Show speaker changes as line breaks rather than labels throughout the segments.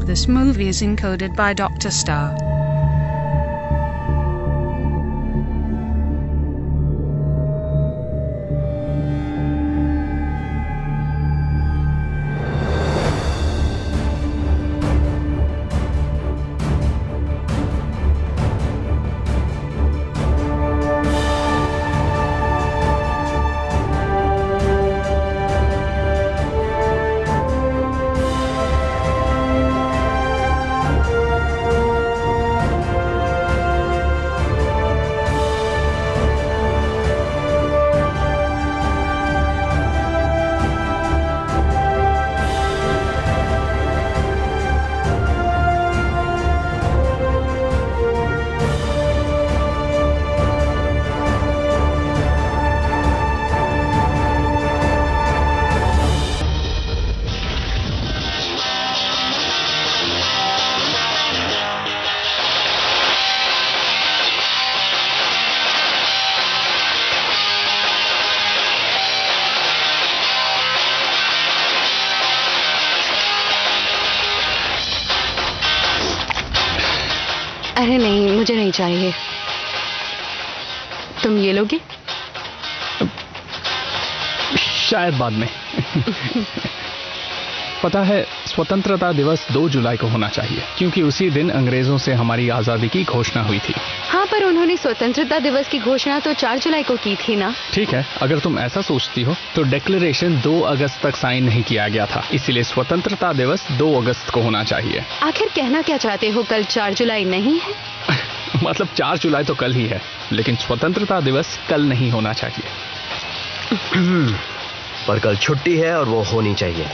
This movie is encoded by Dr. Star.
अरे नहीं, मुझे नहीं चाहिए। तुम ये लोगे?
शायद बाद में। पता है, स्वतंत्रता दिवस 2 जुलाई को होना चाहिए क्योंकि उसी दिन अंग्रेजों से हमारी आजादी की घोषणा हुई थी।
हाँ, पर उन्होंने स्वतंत्रता दिवस की घोषणा तो 4 जुलाई को की थी ना।
ठीक है, अगर तुम ऐसा सोचती हो तो डिक्लेरेशन 2 अगस्त तक साइन नहीं किया गया था, इसीलिए स्वतंत्रता दिवस 2 अगस्त को होना चाहिए।
आखिर कहना क्या चाहते हो? कल 4 जुलाई नहीं है?
मतलब 4 जुलाई तो कल ही है, लेकिन स्वतंत्रता दिवस कल नहीं होना चाहिए।
पर कल छुट्टी है और वो होनी चाहिए।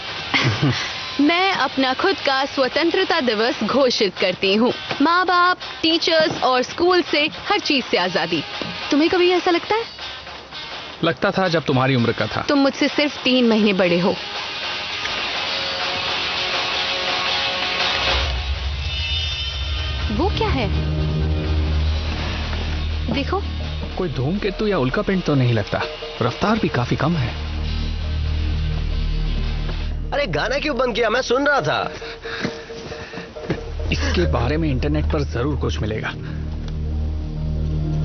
मैं अपना खुद का स्वतंत्रता दिवस घोषित करती हूँ। माँ बाप, टीचर्स और स्कूल से हर चीज से आजादी। तुम्हें कभी ऐसा लगता है?
लगता था जब तुम्हारी उम्र का था।
तुम मुझसे सिर्फ 3 महीने बड़े हो। वो क्या है? देखो।
कोई धूमकेतु या उल्कापिंड तो नहीं लगता। रफ्तार भी काफी कम है।
अरे गाना क्यों बंद किया? मैं सुन रहा था।
इसके बारे में इंटरनेट पर जरूर कुछ मिलेगा।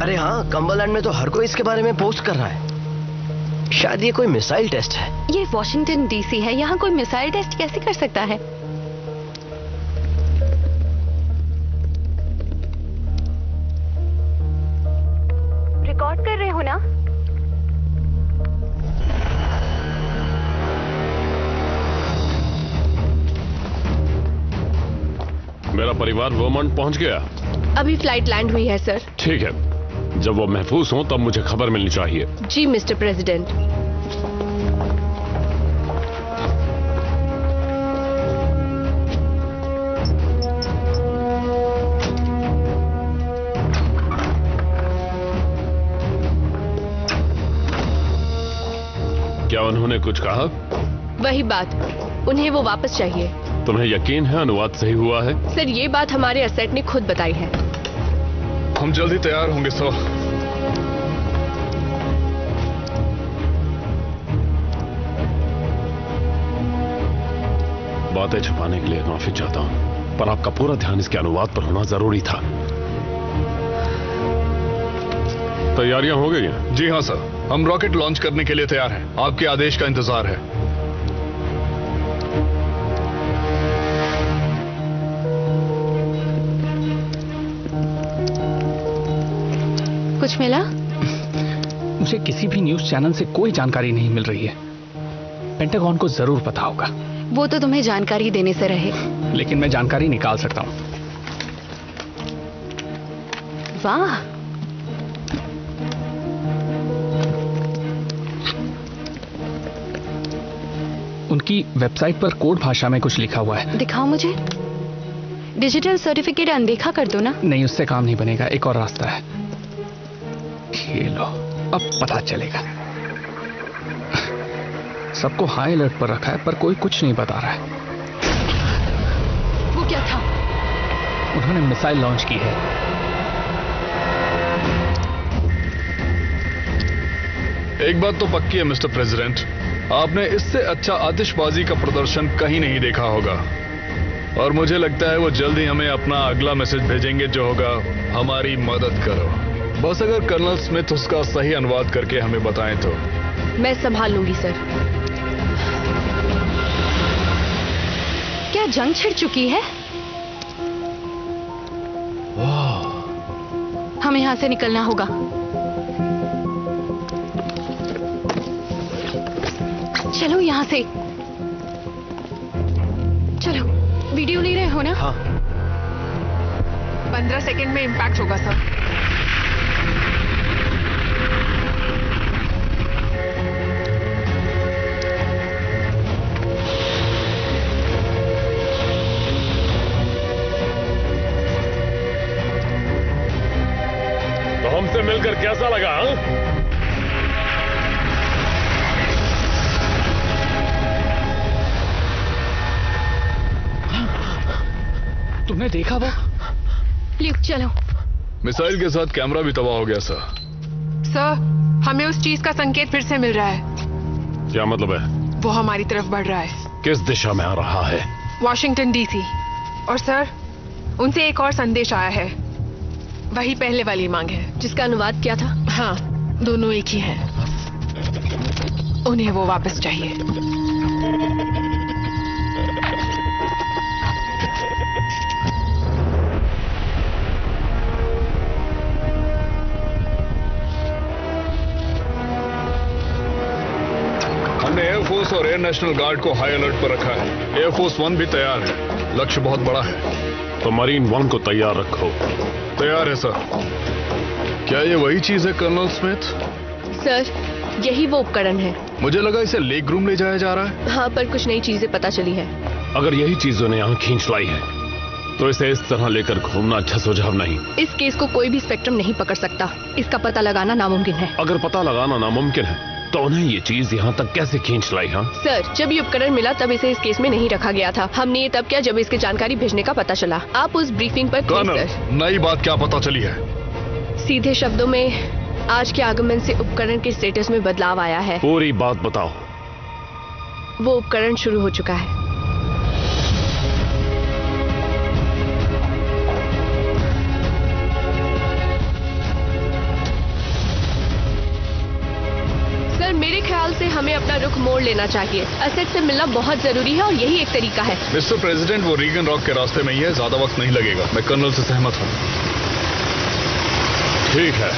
अरे हाँ, कम्बरलैंड में तो हर कोई इसके बारे में पोस्ट कर रहा है। शायद ये कोई मिसाइल टेस्ट है।
ये वॉशिंगटन डीसी है, यहाँ कोई मिसाइल टेस्ट कैसे कर सकता है? रिकॉर्ड कर रहे हो ना?
मेरा परिवार वर्मोंट पहुंच गया।
अभी फ्लाइट लैंड हुई है सर।
ठीक है, जब वो महफूज हो तब मुझे खबर मिलनी चाहिए।
जी मिस्टर प्रेसिडेंट।
क्या उन्होंने कुछ कहा?
वही बात, उन्हें वो वापस चाहिए।
तुम्हें यकीन है अनुवाद सही हुआ है?
सर, ये बात हमारे एसेट ने खुद बताई है।
हम जल्दी तैयार होंगे सर।
बातें छुपाने के लिए माफी चाहता हूं, पर आपका पूरा ध्यान इसके अनुवाद पर होना जरूरी था। तैयारियां हो गई हैं?
जी हाँ सर, हम रॉकेट लॉन्च करने के लिए तैयार हैं। आपके आदेश का इंतजार है।
कुछ मिला?
मुझे किसी भी न्यूज चैनल से कोई जानकारी नहीं मिल रही है। पेंटागन को जरूर पता होगा।
वो तो तुम्हें जानकारी देने से रहे।
लेकिन मैं जानकारी निकाल सकता हूं।
वाह,
उनकी वेबसाइट पर कोड भाषा में कुछ लिखा हुआ है।
दिखाओ मुझे। डिजिटल सर्टिफिकेट अनदेखा कर दो ना।
नहीं, उससे काम नहीं बनेगा। एक और रास्ता है। ये लो, अब पता चलेगा। सबको हाई अलर्ट पर रखा है पर कोई कुछ नहीं बता रहा है।
वो क्या था?
उन्होंने मिसाइल लॉन्च की है।
एक बात तो पक्की है मिस्टर प्रेसिडेंट, आपने इससे अच्छा आतिशबाजी का प्रदर्शन कहीं नहीं देखा होगा। और मुझे लगता है वो जल्द ही हमें अपना अगला मैसेज भेजेंगे जो होगा हमारी मदद करो। बस अगर कर्नल स्मिथ उसका सही अनुवाद करके हमें बताएं तो।
मैं संभाल लूंगी सर। क्या जंग छिड़ चुकी है? हमें यहां से निकलना होगा। चलो यहां से। चलो, वीडियो ले रहे हो ना?
हाँ।
15 सेकंड में इम्पैक्ट होगा सर।
तो हमसे मिलकर कैसा लगा?
तुमने देखा वो?
ल्यूक चलो।
मिसाइल के साथ कैमरा भी तबाह हो गया सर।
सर, हमें उस चीज का संकेत फिर से मिल रहा है।
क्या मतलब है?
वो हमारी तरफ बढ़ रहा है।
किस दिशा में आ रहा है?
Washington DC. और सर, उनसे एक और संदेश आया है। वही पहले वाली मांग है।
जिसका अनुवाद क्या था?
हाँ, दोनों एक ही हैं। उन्हें वो वापस चाहिए।
हमने एयरफोर्स और एयर नेशनल गार्ड को हाई अलर्ट पर रखा है। एयरफोर्स 1 भी तैयार है। लक्ष्य बहुत बड़ा है।
तो मरीन 1 को तैयार रखो।
तैयार है सर। क्या ये वही चीज है कर्नल स्मिथ?
सर, यही वो उपकरण है।
मुझे लगा इसे लेग रूम ले जाया जा रहा है।
हाँ, पर कुछ नई चीजें पता चली है।
अगर यही चीजों ने यहाँ खींच लाई है तो इसे इस तरह लेकर घूमना अच्छा सुझाव नहीं।
इस केस को कोई भी स्पेक्ट्रम नहीं पकड़ सकता। इसका पता लगाना नामुमकिन है।
अगर पता लगाना नामुमकिन है तो उन्हें ये चीज यहाँ तक कैसे खींच लाई? हाँ
सर, जब ये उपकरण मिला तब इसे इस केस में नहीं रखा गया था। हमने ये तब किया जब इसकी जानकारी भेजने का पता चला। आप उस ब्रीफिंग पर थे
कर्नल,
सर।
नई बात क्या पता चली है?
सीधे शब्दों में आज के आगमन से उपकरण के स्टेटस में बदलाव आया है।
पूरी बात बताओ।
वो उपकरण शुरू हो चुका है। सर, मेरे ख्याल से हमें अपना रुख मोड़ लेना चाहिए। एसेट से मिलना बहुत जरूरी है और यही एक तरीका है।
मिस्टर प्रेसिडेंट, वो रीगन रॉक के रास्ते में ही है। ज्यादा वक्त नहीं लगेगा। मैं कर्नल से सहमत हूँ।
ठीक है।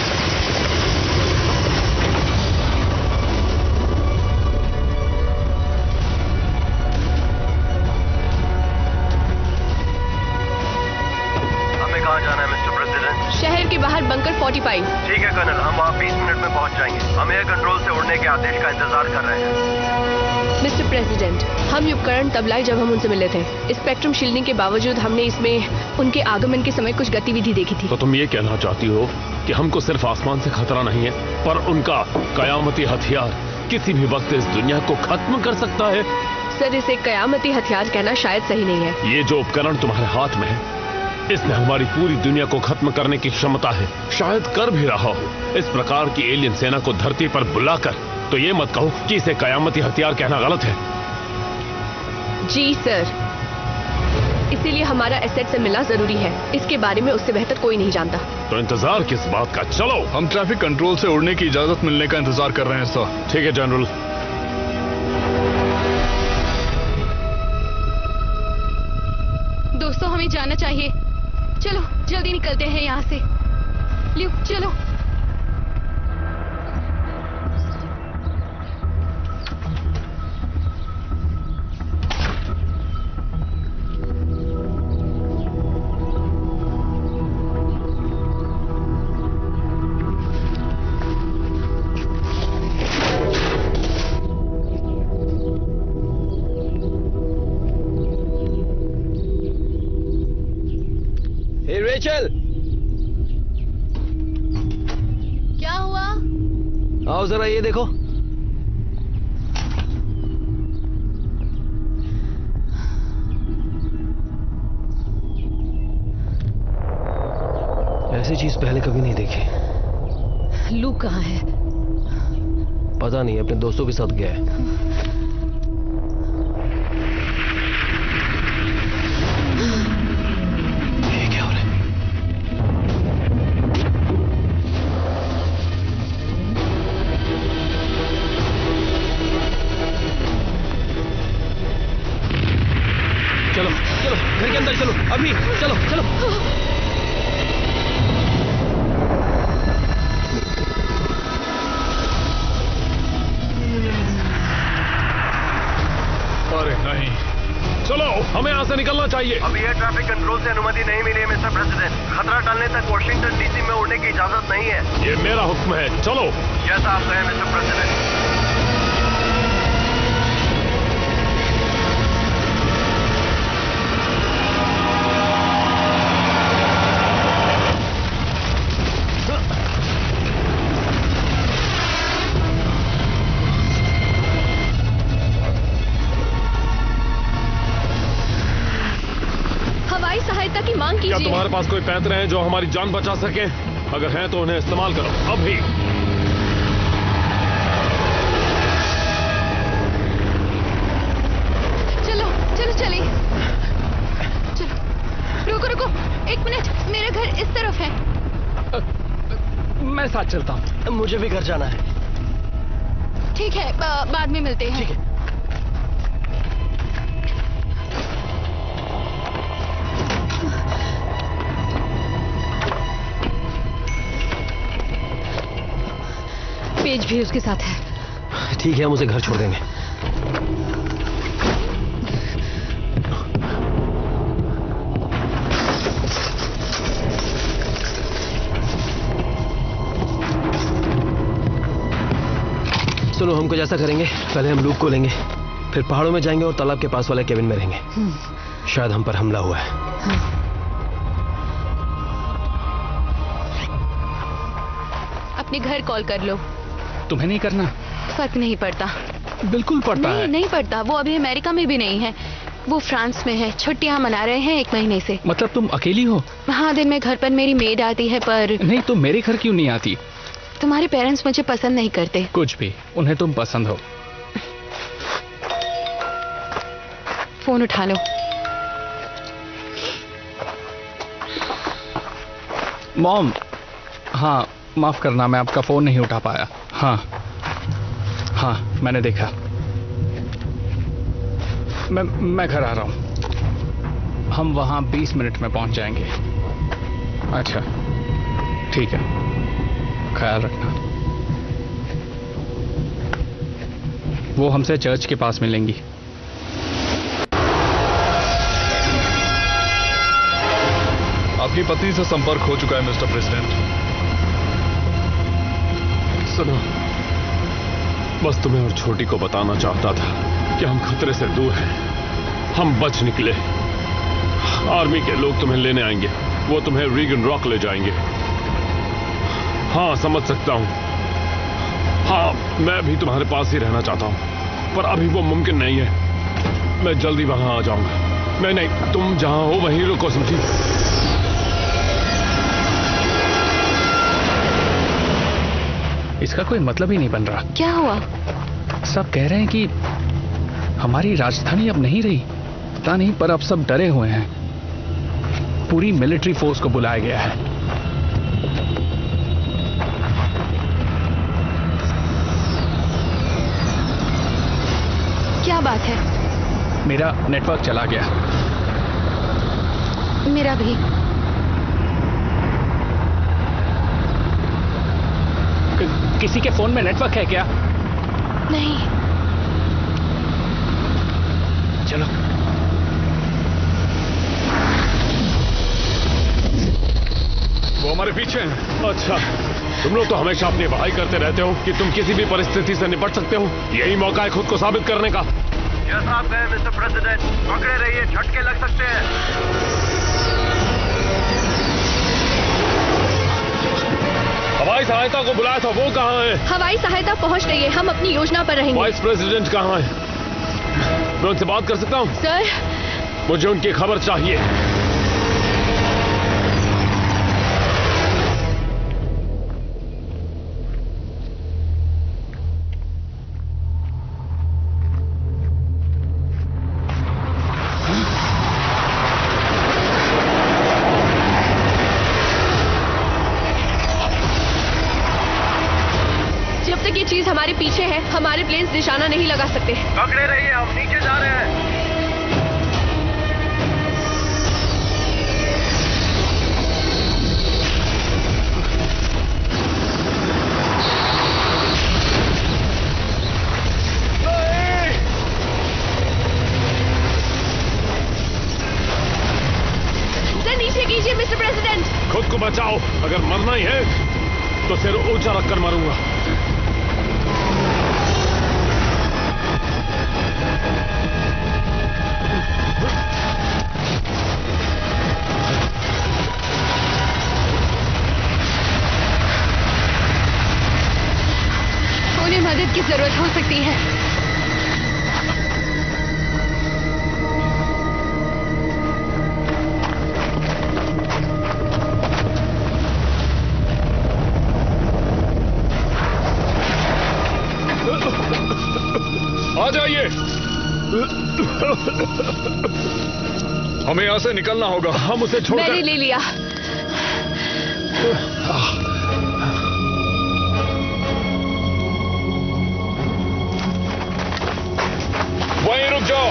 हमें कहाँ जाना है मिस्टर प्रेसिडेंट?
शहर के बाहर बंकर 45।
ठीक है कर्नल, हम वहाँ 20 मिनट में पहुँच जाएंगे। हम एयर कंट्रोल से उड़ने के आदेश का इंतजार कर रहे हैं।
मिस्टर प्रेसिडेंट, हम ये उपकरण तब लाए जब हम उनसे मिले थे। स्पेक्ट्रम शील्डिंग के बावजूद हमने इसमें उनके आगमन के समय कुछ गतिविधि देखी थी।
तो तुम ये कहना चाहती हो कि हमको सिर्फ आसमान से खतरा नहीं है, पर उनका कयामती हथियार किसी भी वक्त इस दुनिया को खत्म कर सकता है?
सर, इसे कयामती हथियार कहना शायद सही नहीं है।
ये जो उपकरण तुम्हारे हाथ में है, इसमें हमारी पूरी दुनिया को खत्म करने की क्षमता है। शायद कर भी रहा हो। इस प्रकार की एलियन सेना को धरती पर बुलाकर तो ये मत कहो कि इसे कयामती हथियार कहना गलत है।
जी सर, इसीलिए हमारा एसेट से मिलना जरूरी है। इसके बारे में उससे बेहतर कोई नहीं जानता।
तो इंतजार किस बात का? चलो।
हम ट्रैफिक कंट्रोल से उड़ने की इजाजत मिलने का इंतजार कर रहे हैं सर।
ठीक है जनरल।
दोस्तों, हमें जाना चाहिए। चलो जल्दी निकलते हैं यहाँ से। ल्यूक चलो।
रेचल,
क्या हुआ?
आओ जरा ये देखो। ऐसी चीज पहले कभी नहीं देखी।
लू कहाँ है?
पता नहीं, अपने दोस्तों के साथ गया है। घर के अंदर चलो, अभी चलो चलो।
अरे नहीं,
चलो हमें यहाँ से निकलना चाहिए।
अभी एयर ट्रैफिक कंट्रोल से अनुमति नहीं मिली है मिस्टर प्रेसिडेंट। खतरा टलने तक वॉशिंगटन डीसी में उड़ने की इजाजत नहीं है।
ये मेरा हुक्म है, चलो।
जैसा आप कहें मिस्टर प्रेसिडेंट।
सहायता की मांग कीजिए।
क्या तुम्हारे पास कोई पैंतरे हैं जो हमारी जान बचा सके? अगर हैं तो उन्हें इस्तेमाल करो अभी।
चलो चलो चलिए, चलो। रुको रुको, एक मिनट, मेरा घर इस तरफ है।
मैं साथ चलता हूँ।
मुझे भी घर जाना है।
ठीक है, बाद में मिलते हैं।
ठीक है।
पेज भी उसके साथ है।
ठीक है, हम उसे घर छोड़ देंगे। सुनो, हमको जैसा करेंगे, पहले हम लूप को लेंगे, फिर पहाड़ों में जाएंगे और तालाब के पास वाले केबिन में रहेंगे। शायद हम पर हमला हुआ है।
अपने घर कॉल कर लो।
तुम्हें नहीं करना?
फर्क नहीं पड़ता।
बिल्कुल पड़ता है।
नहीं पड़ता। वो अभी अमेरिका में भी नहीं है, वो फ्रांस में है। छुट्टियां मना रहे हैं 1 महीने से।
मतलब तुम अकेली हो?
हाँ, दिन में घर पर मेरी मेड आती है, पर
नहीं, तुम मेरे घर क्यों नहीं आती?
तुम्हारे पेरेंट्स मुझे पसंद नहीं करते।
कुछ भी, उन्हें तुम पसंद हो।
फोन उठा लो।
मॉम, हाँ माफ करना, मैं आपका फोन नहीं उठा पाया। हाँ, मैंने देखा। मैं घर आ रहा हूं। हम वहां 20 मिनट में पहुंच जाएंगे। अच्छा, ठीक है, ख्याल रखना। वो हमसे चर्च के पास मिलेंगी।
आपकी पत्नी से संपर्क हो चुका है मिस्टर प्रेसिडेंट।
सुनो, बस तुम्हें और छोटी को बताना चाहता था कि हम खतरे से दूर हैं। हम बच निकले। आर्मी के लोग तुम्हें लेने आएंगे। वो तुम्हें रीगन रॉक ले जाएंगे। हाँ, समझ सकता हूं। हाँ, मैं भी तुम्हारे पास ही रहना चाहता हूं, पर अभी वो मुमकिन नहीं है। मैं जल्दी वहां आ जाऊंगा। नहीं, तुम जहां हो वहीं रुको, समझी?
इसका कोई मतलब ही नहीं बन रहा।
क्या हुआ?
सब कह रहे हैं कि हमारी राजधानी अब नहीं रही। पता नहीं, पर अब सब डरे हुए हैं। पूरी मिलिट्री फोर्स को बुलाया गया है।
क्या बात है?
मेरा नेटवर्क चला गया।
मेरा भी।
किसी के फोन में नेटवर्क है क्या?
नहीं।
चलो।
वो हमारे पीछे हैं।
अच्छा, तुम लोग तो हमेशा अपनी बड़ाई करते रहते हो कि तुम किसी भी परिस्थिति से निपट सकते हो। यही मौका है खुद को साबित करने का।
जैसा आप कहें मिस्टर प्रेसिडेंट। पकड़े रहिए, झटके लग सकते हैं।
हवाई सहायता को बुलाया था, वो कहाँ है?
हवाई सहायता पहुंच रही है, हम अपनी योजना पर रहेंगे।
वाइस प्रेसिडेंट कहाँ है? मैं उनसे बात कर सकता हूँ?
सर,
मुझे उनकी खबर चाहिए।
चीज हमारे पीछे है, हमारे प्लेन्स निशाना नहीं लगा सकते।
पकड़े रहिए, हम नीचे जा रहे हैं।
Mister president.
खुद को बचाओ, अगर मरना ही है तो सिर ऊंचा रखकर मरूंगा।
उन्हें मदद की जरूरत हो सकती है।
आ जाइए, हमें यहां से निकलना होगा।
हम उसे छोड़कर।
मैंने ले लिया।
वहीं रुक जाओ।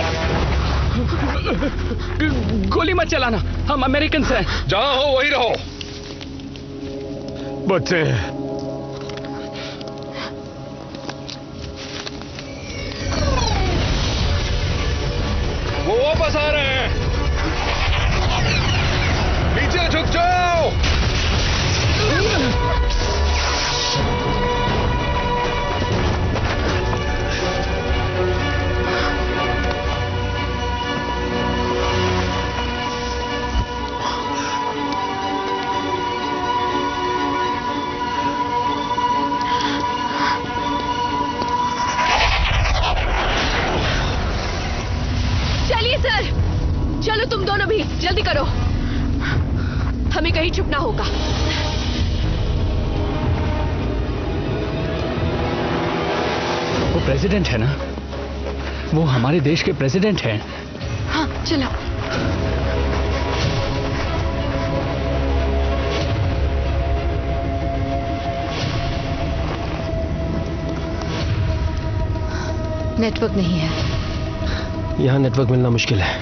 गोली मत चलाना, हम अमेरिकन हैं।
जहां हो वहीं रहो।
बच्चे
वो वापस आ रहे हैं। नीचे झुक जाओ।
चलिए सर, चलो तुम दोनों भी जल्दी करो, हमें कहीं छुपना होगा।
वो प्रेसिडेंट है ना, वो हमारे देश के प्रेसिडेंट हैं।
हाँ चलो। नेटवर्क नहीं है।
यहाँ नेटवर्क मिलना मुश्किल है।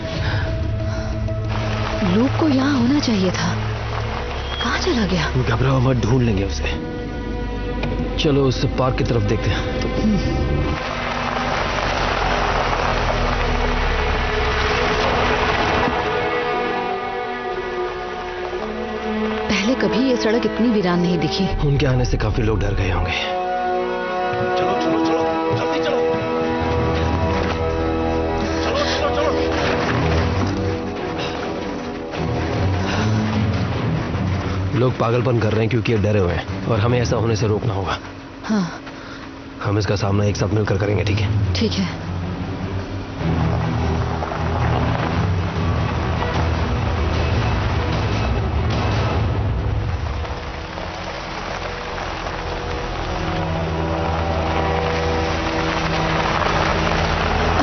लूक को यहाँ होना चाहिए था, कहाँ चला गया?
घबराओ मत, ढूंढ लेंगे उसे। चलो उस पार्क की तरफ देखते हैं।
पहले कभी ये सड़क इतनी वीरान नहीं दिखी।
उनके आने से काफी लोग डर गए होंगे।
चलो चलो चलो, जल्दी चलो।
लोग पागलपन कर रहे हैं क्योंकि ये डरे हुए हैं और हमें ऐसा होने से रोकना होगा।
हाँ
हम इसका सामना एक साथ मिलकर करेंगे, ठीक है?
ठीक है।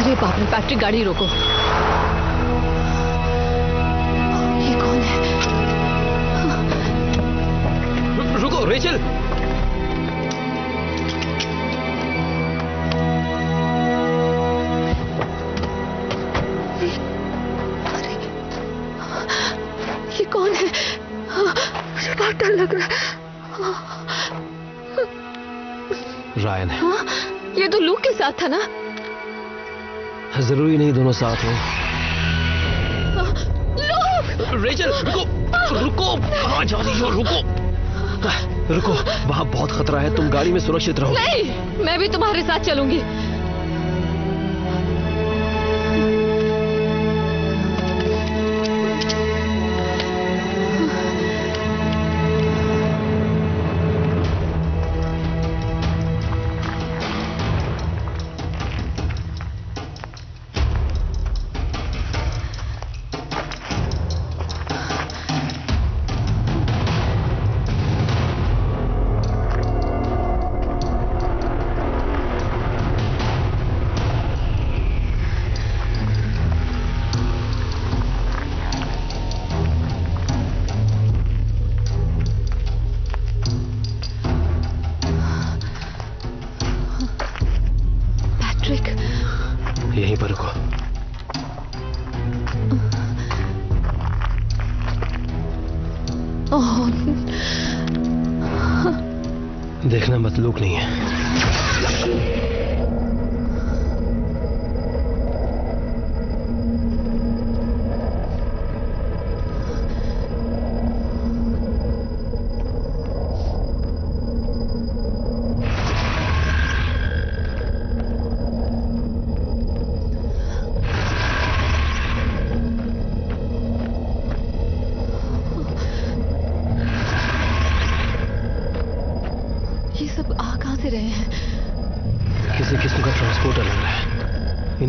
अरे बाप रे, पैट्रिक गाड़ी रोको। ये कौन है?
रुको रेचल।
अरे ये कौन है? मुझे बहुत डर लग रहा है।
रायन है।
हाँ, ये तो लूक के साथ था ना?
जरूरी नहीं दोनों साथ हो।
लूक!
रेचल रुको, रुको, कहाँ जा रही हो? रुको रुको, वहां बहुत खतरा है, तुम गाड़ी में सुरक्षित रहो।
नहीं, मैं भी तुम्हारे साथ चलूंगी।
यहीं पर रुको।
ओह,
देखना मत, लूक नहीं है।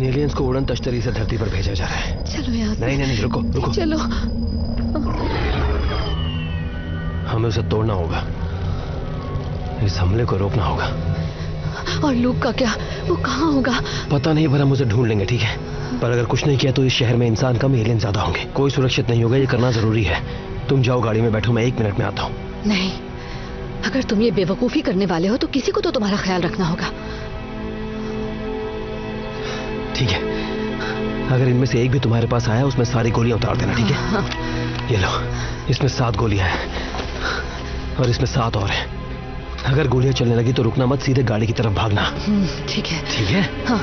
इन एलियंस को उड़न तश्तरी से धरती पर भेजा जा रहा है।
चलो यहाँ से।
नहीं, रुको रुको।
चलो।
हमें उसे तोड़ना होगा, इस हमले को रोकना होगा।
और लूक का क्या? वो कहाँ होगा?
पता नहीं, पर हम उसे ढूंढ लेंगे, ठीक है? पर अगर कुछ नहीं किया तो इस शहर में इंसान कम, एलियन ज्यादा होंगे। कोई सुरक्षित नहीं होगा, ये करना जरूरी है। तुम जाओ, गाड़ी में बैठो, मैं 1 मिनट में आता हूँ।
नहीं, अगर तुम ये बेवकूफी करने वाले हो तो किसी को तो तुम्हारा ख्याल रखना होगा।
ठीक है, अगर इनमें से एक भी तुम्हारे पास आया उसमें सारी गोलियां उतार देना, ठीक है? ये लो, इसमें 7 गोलियां हैं और इसमें 7 और हैं। अगर गोलियां चलने लगी तो रुकना मत, सीधे गाड़ी की तरफ भागना।
ठीक है।
ठीक है?
हाँ।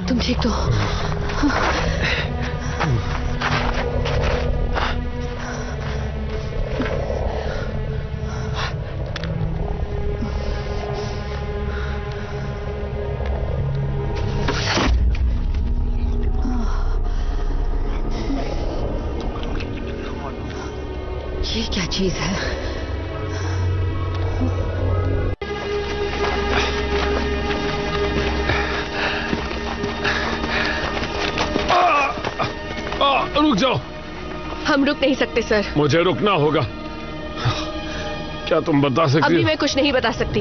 तुम ठीक तो? ये क्या चीज है?
रुक जाओ।
हम रुक नहीं सकते सर।
मुझे रुकना होगा। क्या तुम बता सकती
अभी
हो?
मैं कुछ नहीं बता सकती।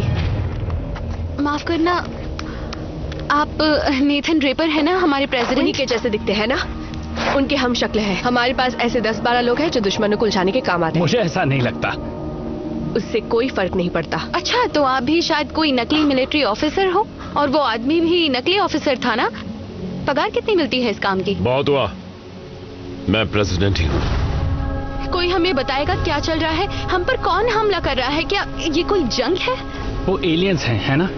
माफ करना, आप नेथन ड्रेपर है ना, हमारे प्रेसिडेंट?
उन्हीं के जैसे दिखते हैं ना, उनके हम शक्ल हैं। हमारे पास ऐसे 10-12 लोग हैं जो दुश्मनों को उलझाने के काम आते हैं।
मुझे ऐसा नहीं लगता।
उससे कोई फर्क नहीं पड़ता।
अच्छा, तो आप भी शायद कोई नकली मिलिट्री ऑफिसर हो, और वो आदमी भी नकली ऑफिसर था ना? पगार कितनी मिलती है इस काम की?
बहुत हुआ, मैं प्रेसिडेंट ही हूँ।
कोई हमें बताएगा क्या चल रहा है? हम पर कौन हमला कर रहा है? क्या ये कोई जंग है?
वो एलियंस हैं, है ना?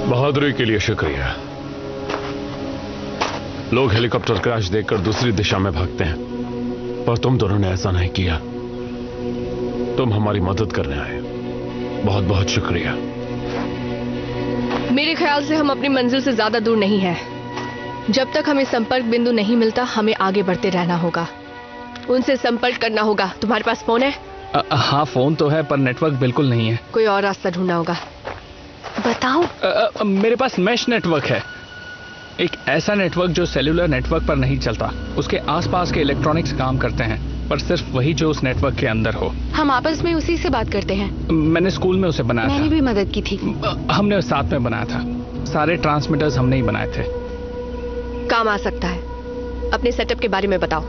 बहादुरी के लिए शुक्रिया। लोग हेलीकॉप्टर क्रैश देखकर दूसरी दिशा में भागते हैं, पर तुम दोनों ने ऐसा नहीं किया। तुम हमारी मदद करने आए। बहुत बहुत शुक्रिया।
मेरे ख्याल से हम अपनी मंजिल से ज्यादा दूर नहीं है। जब तक हमें संपर्क बिंदु नहीं मिलता, हमें आगे बढ़ते रहना होगा। उनसे संपर्क करना होगा। तुम्हारे पास फोन है?
हाँ, फोन तो है, पर नेटवर्क बिल्कुल नहीं है।
कोई और रास्ता ढूंढना होगा।
बताओ।
मेरे पास मैश नेटवर्क है, एक ऐसा नेटवर्क जो सेल्यूलर नेटवर्क पर नहीं चलता। उसके आसपास के इलेक्ट्रॉनिक्स काम करते हैं, पर सिर्फ वही जो उस नेटवर्क के अंदर हो।
हम आपस में उसी से बात करते हैं।
मैंने स्कूल में उसे बनाया था।
मैंने भी मदद की थी।
हमने साथ में बनाया था। सारे ट्रांसमीटर्स हमने ही बनाए थे।
काम आ सकता है। अपने सेटअप के बारे में बताओ।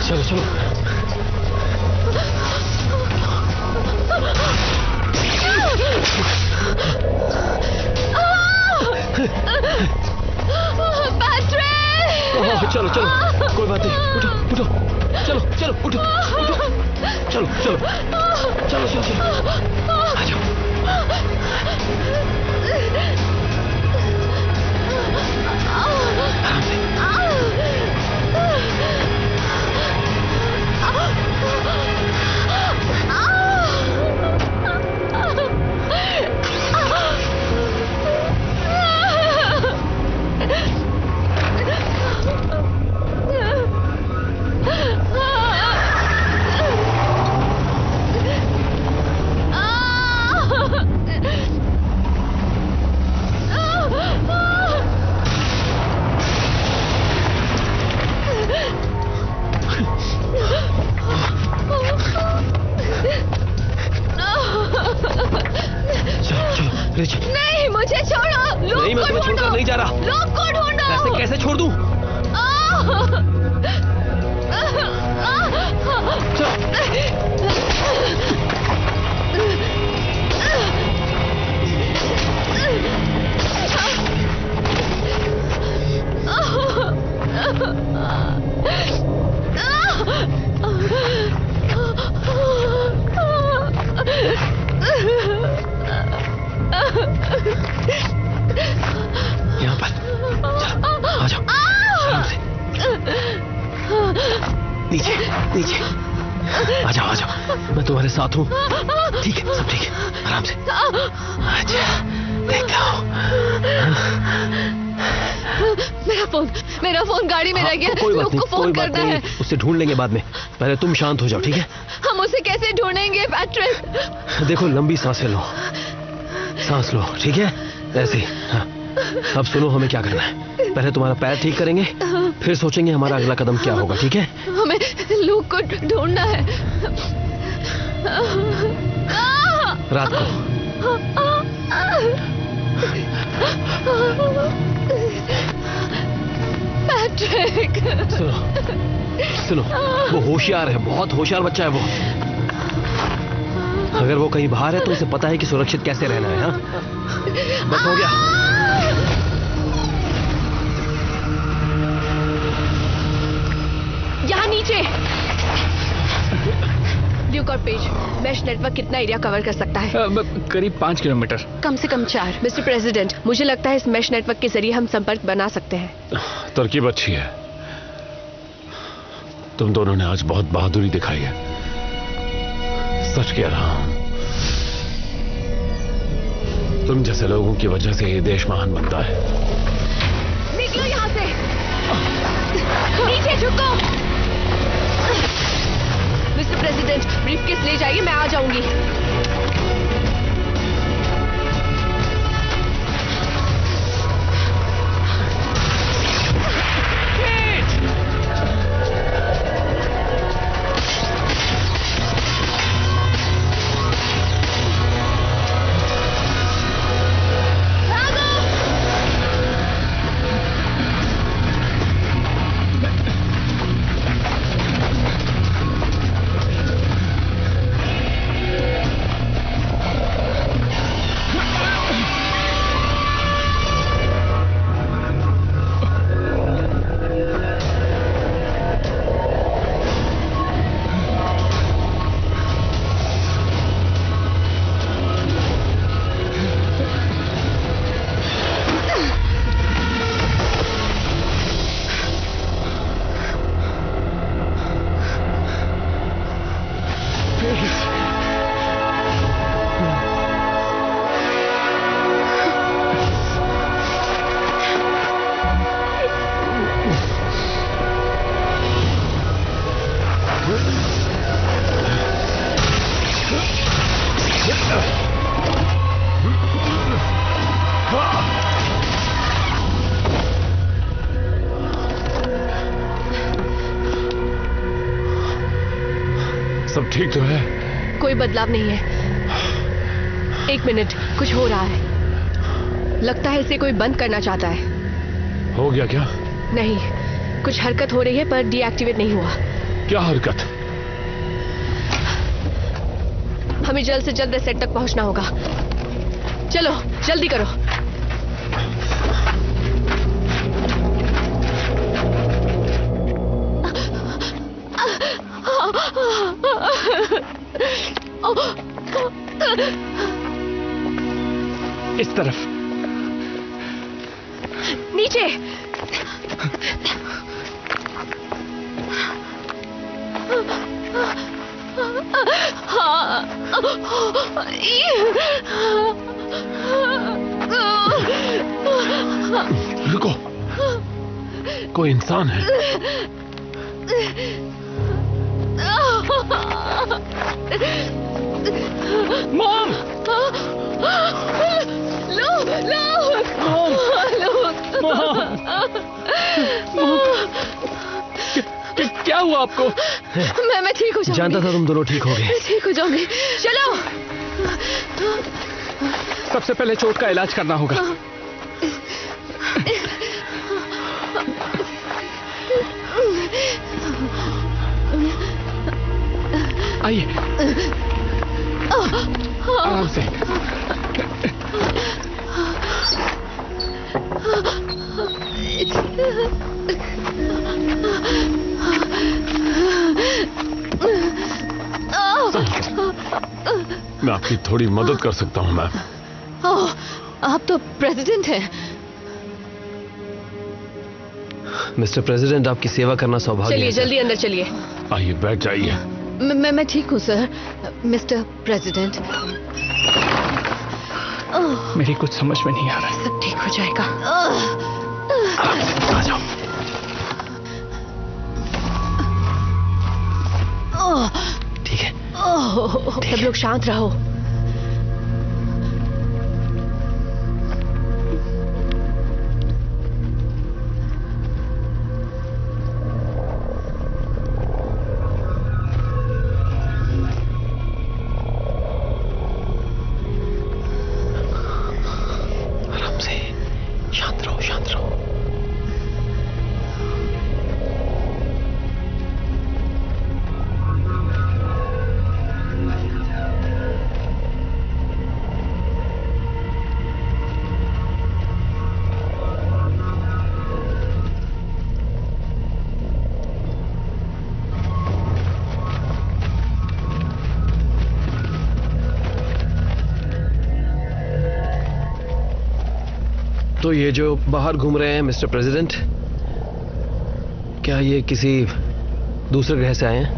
चलो चलो। चलो चलो, कोई बात नहीं। उठो उठो, चलो चलो, उठो उठो, चलो चलो चलो चलो चलो, आ जाओ। आराम से।
नहीं, मुझे छोड़ो।
नहीं, मैं तुम्हें छोड़कर नहीं जा रहा।
लोग को ढूंढो।
ऐसे कैसे छोड़ दूं? यहाँ पर चलो, आ जाओ आराम से। नीचे नीचे, आ जाओ आ जाओ, मैं तुम्हारे साथ हूँ। ठीक है, सब ठीक है, आराम से। अच्छा, देखो।
मेरा फोन गाड़ी में रह गया।
कोई बात
लोग
नहीं,
को फोन
कोई बात
करना
नहीं,
है।
उससे ढूंढ लेंगे बाद में। पहले तुम शांत हो जाओ, ठीक है?
हम उसे कैसे ढूंढेंगे पैट्रिक?
देखो, लंबी सांसें लो, सांस लो, ठीक है? ऐसे। हाँ, अब सुनो, हमें क्या करना है। पहले तुम्हारा पैर ठीक करेंगे, फिर सोचेंगे हमारा अगला कदम क्या होगा, ठीक है?
हमें लूक को ढूंढना है।
रात को।
पैट्रिक,
सुनो, वो होशियार है, बहुत होशियार बच्चा है वो। अगर वो कहीं बाहर है तो उसे पता है कि सुरक्षित कैसे रहना है। हाँ, बस हो गया।
यहाँ नीचे। ड्यूक और पेज, मैश नेटवर्क कितना एरिया कवर कर सकता है?
करीब 5 किलोमीटर।
कम से कम 4।
मिस्टर प्रेसिडेंट, मुझे लगता है इस मैश नेटवर्क के जरिए हम संपर्क बना सकते हैं।
तरकीब अच्छी है। तुम दोनों ने आज बहुत बहादुरी दिखाई है। सच कह रहा हूं, तुम जैसे लोगों की वजह से ये देश महान बनता है।
निकलो यहाँ से। नीचे झुको। मिस्टर प्रेसिडेंट, ब्रीफकेस ले जाइए, मैं आ जाऊंगी।
ठीक तो है?
कोई बदलाव नहीं है। 1 मिनट, कुछ हो रहा है। लगता है इसे कोई बंद करना चाहता है।
हो गया क्या?
नहीं, कुछ हरकत हो रही है पर डीएक्टिवेट नहीं हुआ।
क्या हरकत?
हमें जल्द से जल्द सेट तक पहुंचना होगा। चलो जल्दी करो।
इस तरफ।
नीचे।
रुको, कोई इंसान है।
मॉम! क्या हुआ आपको?
मैं ठीक हो जाऊंगी।
जानता था तुम दोनों ठीक हो गए।
ठीक हो जाऊंगी। चलो।
सबसे पहले चोट का इलाज करना होगा। आइए, आराम से।
मैं आपकी थोड़ी मदद कर सकता हूं मैम।
आप तो प्रेसिडेंट हैं।
मिस्टर प्रेसिडेंट, आपकी सेवा करना सौभाग्य है।
चलिए जल्दी अंदर चलिए।
आइए बैठ जाइए।
मैं ठीक हूँ सर। Mister president.
मेरी कुछ समझ में नहीं आ रहा है।
सब ठीक हो जाएगा।
आ जाओ।
ठीक है।
सब लोग शांत रहो।
आराम से, शांत रहो, शांत रहो। तो ये जो बाहर घूम रहे हैं मिस्टर प्रेसिडेंट, क्या ये किसी दूसरे ग्रह से आए हैं?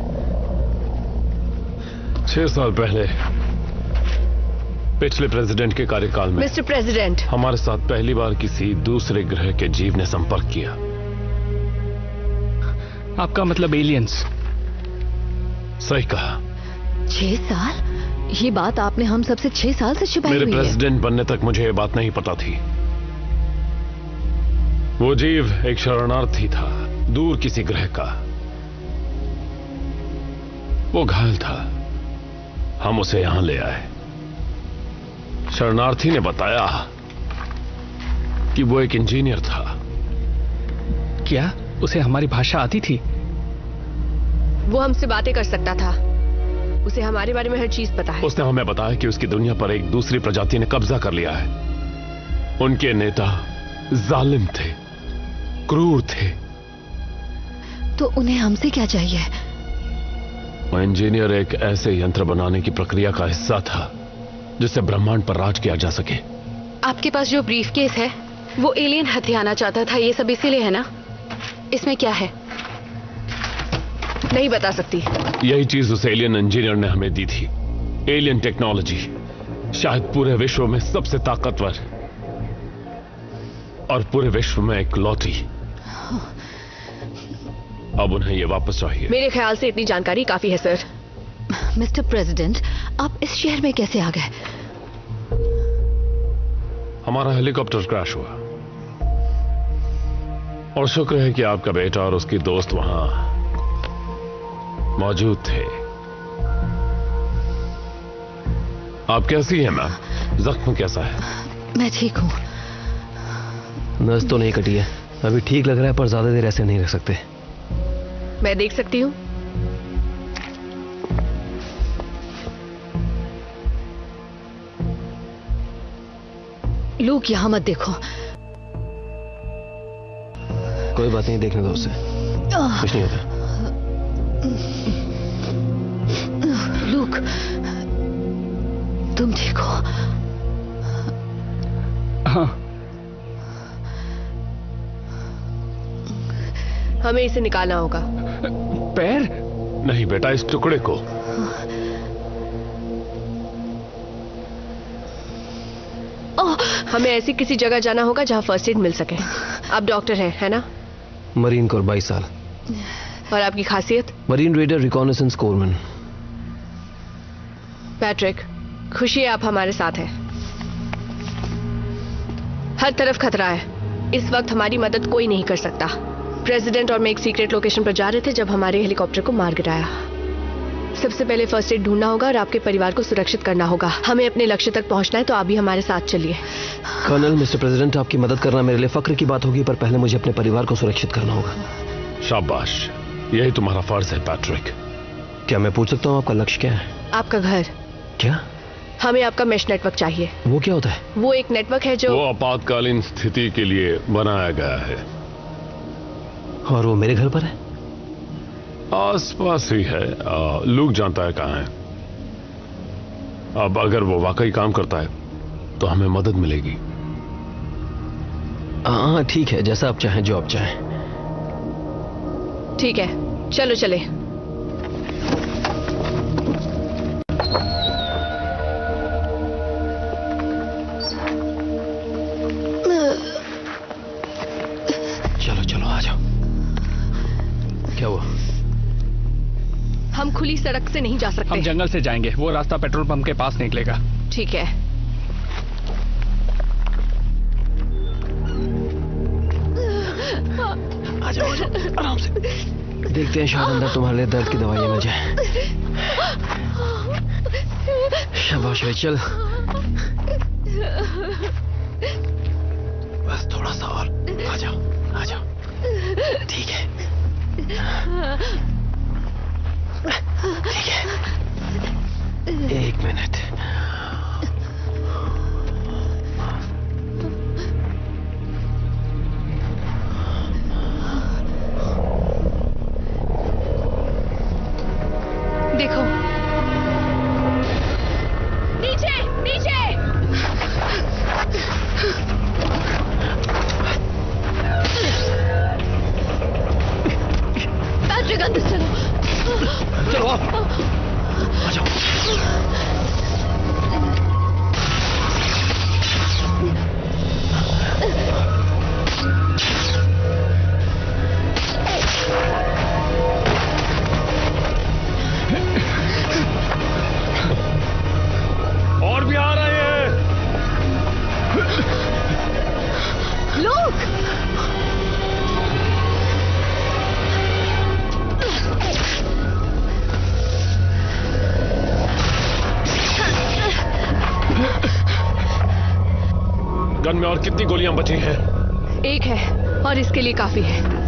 6 साल पहले पिछले प्रेसिडेंट के कार्यकाल में
मिस्टर प्रेसिडेंट,
हमारे साथ पहली बार किसी दूसरे ग्रह के जीव ने संपर्क किया।
आपका मतलब एलियंस?
सही कहा।
6 साल? ये बात आपने हम सबसे 6 साल से छुपाई
मेरे
हुई है।
प्रेसिडेंट बनने तक मुझे ये बात नहीं पता थी। वो जीव एक शरणार्थी था, दूर किसी ग्रह का। वो घायल था, हम उसे यहां ले आए। शरणार्थी ने बताया कि वो एक इंजीनियर था।
क्या उसे हमारी भाषा आती थी?
वो हमसे बातें कर सकता था। उसे हमारे बारे में हर चीज पता है।
उसने हमें बताया कि उसकी दुनिया पर एक दूसरी प्रजाति ने कब्जा कर लिया है। उनके नेता जालिम थे, क्रूर थे।
तो उन्हें हमसे क्या चाहिए?
वो इंजीनियर एक ऐसे यंत्र बनाने की प्रक्रिया का हिस्सा था जिससे ब्रह्मांड पर राज किया जा सके।
आपके पास जो ब्रीफकेस है वो एलियन हथियाना चाहता था, ये सब इसीलिए है ना? इसमें क्या है?
नहीं बता सकती।
यही चीज उस एलियन इंजीनियर ने हमें दी थी। एलियन टेक्नोलॉजी, शायद पूरे विश्व में सबसे ताकतवर और पूरे विश्व में एक लौटी। अब उन्हें यह वापस चाहिए।
मेरे ख्याल से इतनी जानकारी काफी है सर। मिस्टर प्रेसिडेंट, आप इस शहर में कैसे आ गए?
हमारा हेलीकॉप्टर क्रैश हुआ और शुक्र है कि आपका बेटा और उसकी दोस्त वहां मौजूद थे। आप कैसी हैं मैम? जख्म कैसा है?
मैं ठीक हूँ।
नस तो नहीं कटी है, अभी ठीक लग रहा है, पर ज्यादा देर ऐसे नहीं रख सकते।
मैं देख सकती हूँ?
लूक, यहाँ मत देखो।
कोई बात नहीं, देखने दो उसे, कुछ नहीं होता।
लूक, तुम ठीक हो?
हाँ।
हमें इसे निकालना होगा।
पैर?
नहीं बेटा, इस टुकड़े को।
हमें ऐसी किसी जगह जाना होगा जहां फर्स्ट एड मिल सके। आप डॉक्टर हैं, है ना?
मरीन कोर, 22 साल।
और आपकी खासियत?
Marine raider reconnaissance corpsman.
Patrick, खुशी है आप हमारे साथ हैं। हर तरफ खतरा है। इस वक्त हमारी मदद कोई नहीं कर सकता। प्रेसिडेंट और मैं एक सीक्रेट लोकेशन पर जा रहे थे जब हमारे हेलीकॉप्टर को मार गिराया। सबसे पहले फर्स्ट एड ढूंढना होगा और आपके परिवार को सुरक्षित करना होगा। हमें अपने लक्ष्य तक पहुंचना है, तो आप भी हमारे साथ चलिए।
कर्नल, मिस्टर प्रेसिडेंट, आपकी मदद करना मेरे लिए फक्र की बात होगी, पर पहले मुझे अपने परिवार को सुरक्षित करना होगा।
शाबाश, यही तुम्हारा फर्ज है पैट्रिक।
क्या मैं पूछ सकता हूँ आपका लक्ष्य क्या है?
आपका घर।
क्या?
हमें आपका मैश नेटवर्क चाहिए।
वो क्या होता है?
वो एक नेटवर्क है जो
वो आपातकालीन स्थिति के लिए बनाया गया है।
और वो मेरे घर पर है?
आसपास ही है। लूक जानता है कहां है। अब अगर वो वाकई काम करता है तो हमें मदद मिलेगी।
हाँ ठीक है, जैसा आप चाहें, जो आप चाहें।
ठीक है, चलो चले।
चलो चलो, आ जाओ। क्या हुआ?
हम खुली सड़क से नहीं जा सकते।
हम जंगल से जाएंगे, वो रास्ता पेट्रोल पंप के पास निकलेगा।
ठीक है।
आ जाओ आराम से। देखते हैं, शायद अंदर तुम्हारे लिए दर्द की दवाइयां मिल जाए। शाबाश भाई, चल। बस थोड़ा सा और। आ जाओ आ जाओ। ठीक है ठीक है, 1 मिनट।
देखो, नीचे नीचे। पैट्रिक, अंदर चलो।
चलो आ जाओ।
और भी आ रहे हैं।
लोग,
गन में और कितनी गोलियां बची हैं?
1 है और इसके लिए काफी है।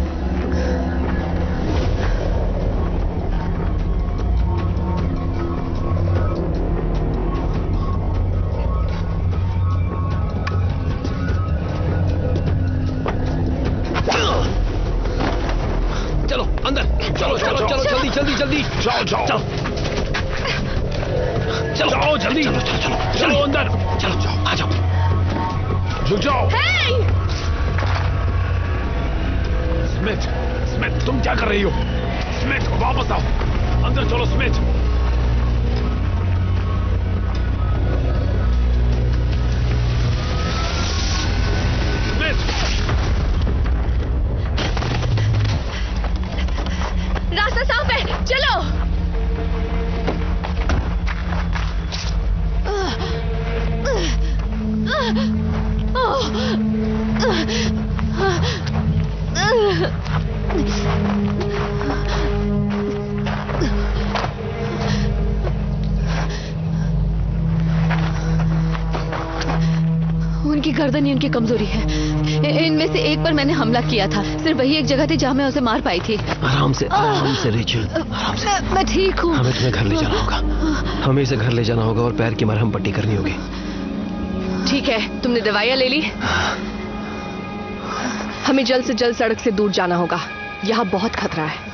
चलो अंदर, चलो चलो चलो, जल्दी जल्दी जल्दी।
जाओ जाओ
चलो चलो
जाओ जल्दी।
चलो चलो चलो
चलो अंदर।
चलो जाओ, आ जाओ।
रुक जाओ।
Hey!
स्मिथ, स्मिथ, तुम क्या कर रही हो? स्मिथ, वापस आओ। अंदर चलो स्मिथ। स्मिथ,
रास्ता साफ है, चलो।
गर्दन ही उनकी कमजोरी है। इनमें से एक पर मैंने हमला किया था। सिर्फ वही एक जगह थी जहां मैं उसे मार पाई थी।
आराम से रेचल, आराम से।
मैं ठीक हूँ।
हमें तुम्हें घर ले जाना होगा। हमें इसे घर ले जाना होगा और पैर की मरहम पट्टी करनी होगी।
ठीक है, तुमने दवाइयां ले ली? हमें जल्द से जल्द सड़क से दूर जाना होगा। यहाँ बहुत खतरा है।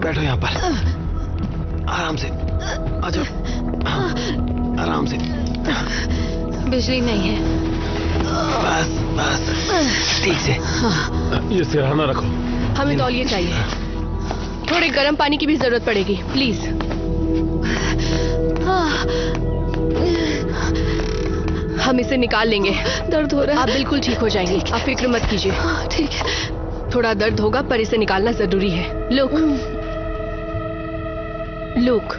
बैठो यहाँ पर, आराम से आ जाओ। आराम से।
बिजली नहीं है।
बस बस, ठीक से।
ये सिरहाना रखो।
हमें तौलिए चाहिए। थोड़े गर्म पानी की भी जरूरत पड़ेगी, प्लीज। हम इसे निकाल लेंगे।
दर्द हो रहा है।
आप बिल्कुल ठीक हो जाएंगे, आप फिक्र मत कीजिए।
ठीक है।
थोड़ा दर्द होगा पर इसे निकालना जरूरी है। लुक,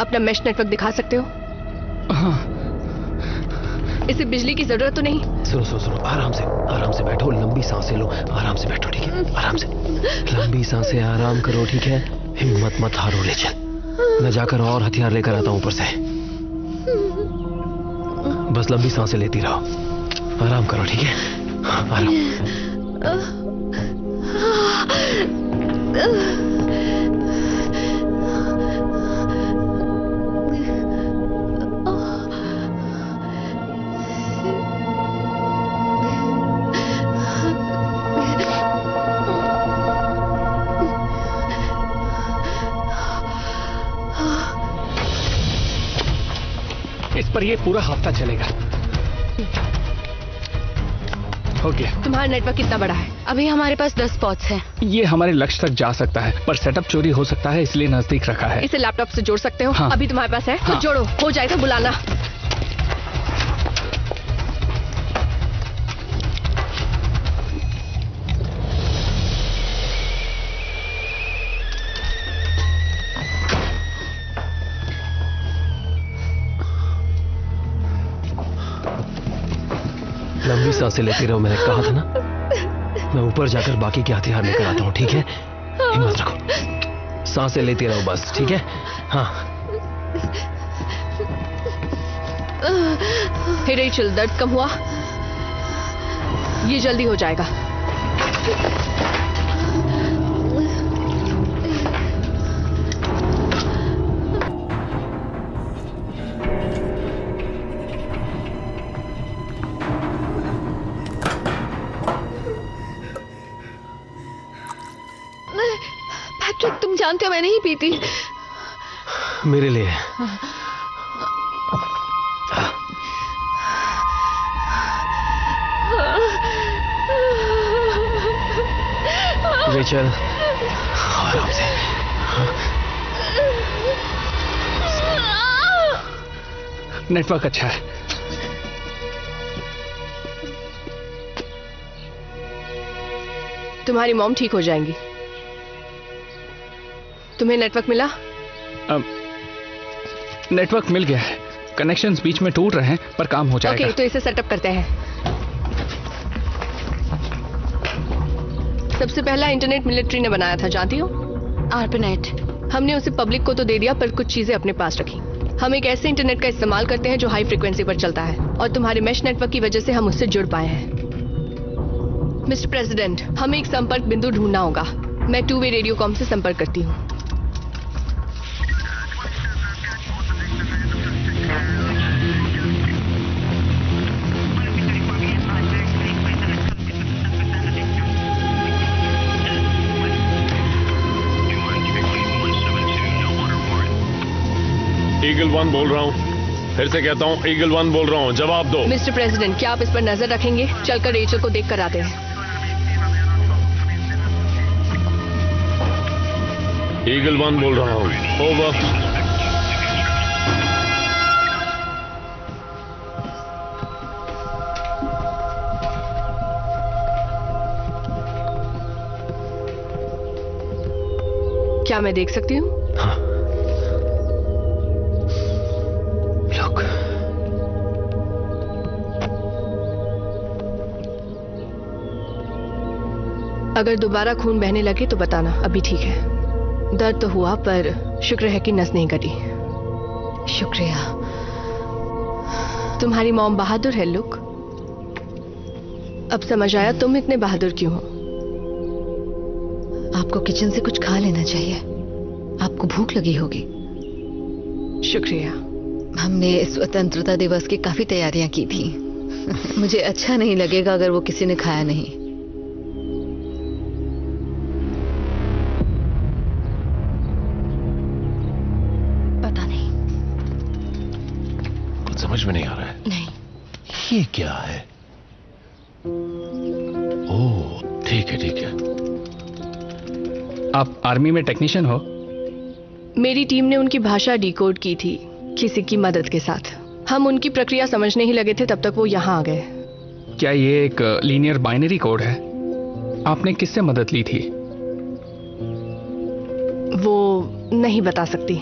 अपना मैश नेटवर्क दिखा सकते हो?
हाँ।
इसे बिजली की जरूरत तो नहीं?
सुनो, आराम से बैठो, लंबी सांसें लो, आराम से बैठो, ठीक है? आराम से, लंबी सांसें, आराम करो, ठीक है? हिम्मत मत हारो रेचल। मैं जाकर और हथियार लेकर आता हूं ऊपर से। बस लंबी सांसें लेती रहो, आराम करो, ठीक है? आराम।
इस पर ये पूरा हफ्ता चलेगा। हो गया।
तुम्हारा नेटवर्क कितना बड़ा है?
अभी हमारे पास 10 स्पॉट्स हैं।
ये हमारे लक्ष्य तक जा सकता है, पर सेटअप चोरी हो सकता है, इसलिए नजदीक रखा है।
इसे लैपटॉप से जोड़ सकते हो?
हाँ।
अभी तुम्हारे पास है?
हाँ।
तो जोड़ो, हो जाए तो बुलाना।
लंबी सांसें लेती रहो, मैंने कहा था ना। मैं ऊपर जाकर बाकी के हथियार लेकर आता हूँ, ठीक है? हिम्मत रखो, सांसें लेती रहो बस, ठीक है? हाँ।
हे रेचल, दर्द कम हुआ? ये जल्दी हो जाएगा।
पैट्रिक, तुम जानते हो मैं नहीं पीती।
मेरे लिए। रेचल, आराम से।
नेटवर्क अच्छा है।
तुम्हारी मॉम ठीक हो जाएंगी। तुम्हें नेटवर्क मिला?
नेटवर्क मिल गया है। कनेक्शंस बीच में टूट रहे हैं, पर काम हो जाएगा।
ओके, तो इसे सेटअप करते हैं। सबसे पहला इंटरनेट मिलिट्री ने बनाया था, जानती हो?
आर्पनेट।
हमने उसे पब्लिक को तो दे दिया, पर कुछ चीजें अपने पास रखी। हम एक ऐसे इंटरनेट का इस्तेमाल करते हैं जो हाई फ्रीक्वेंसी पर चलता है, और तुम्हारे मैश नेटवर्क की वजह से हम उससे जुड़ पाए हैं। मिस्टर प्रेसिडेंट, हमें एक संपर्क बिंदु ढूंढना होगा। मैं 2-वे रेडियोकॉम से संपर्क करती हूँ।
ईगल 1 बोल रहा हूँ, फिर से कहता हूँ, ईगल 1 बोल रहा हूँ, जवाब दो।
मिस्टर प्रेसिडेंट, क्या आप इस पर नजर रखेंगे? चलकर रेचल को देख कर आते हैं।
ईगल 1 बोल रहा हूँ, ओवर।
क्या मैं देख सकती हूँ?
हाँ। लोग
अगर दोबारा खून बहने लगे तो बताना, अभी ठीक है। दर्द तो हुआ पर शुक्र है कि नस नहीं कटी।
शुक्रिया।
तुम्हारी मॉम बहादुर है लुक। अब समझ आया तुम इतने बहादुर क्यों हो।
आपको किचन से कुछ खा लेना चाहिए, आपको भूख लगी होगी।
शुक्रिया।
हमने स्वतंत्रता दिवस की काफी तैयारियां की थी। मुझे अच्छा नहीं लगेगा अगर वो किसी ने खाया नहीं। पता नहीं,
कुछ समझ में नहीं आ रहा है।
नहीं।
ये क्या है? ओह, ठीक है ठीक है।
आप आर्मी में टेक्नीशियन हो?
मेरी टीम ने उनकी भाषा डिकोड की थी किसी की मदद के साथ। हम उनकी प्रक्रिया समझने ही लगे थे तब तक वो यहाँ आ गए।
क्या ये एक लीनियर बाइनरी कोड है? आपने किससे मदद ली थी?
वो नहीं बता सकती।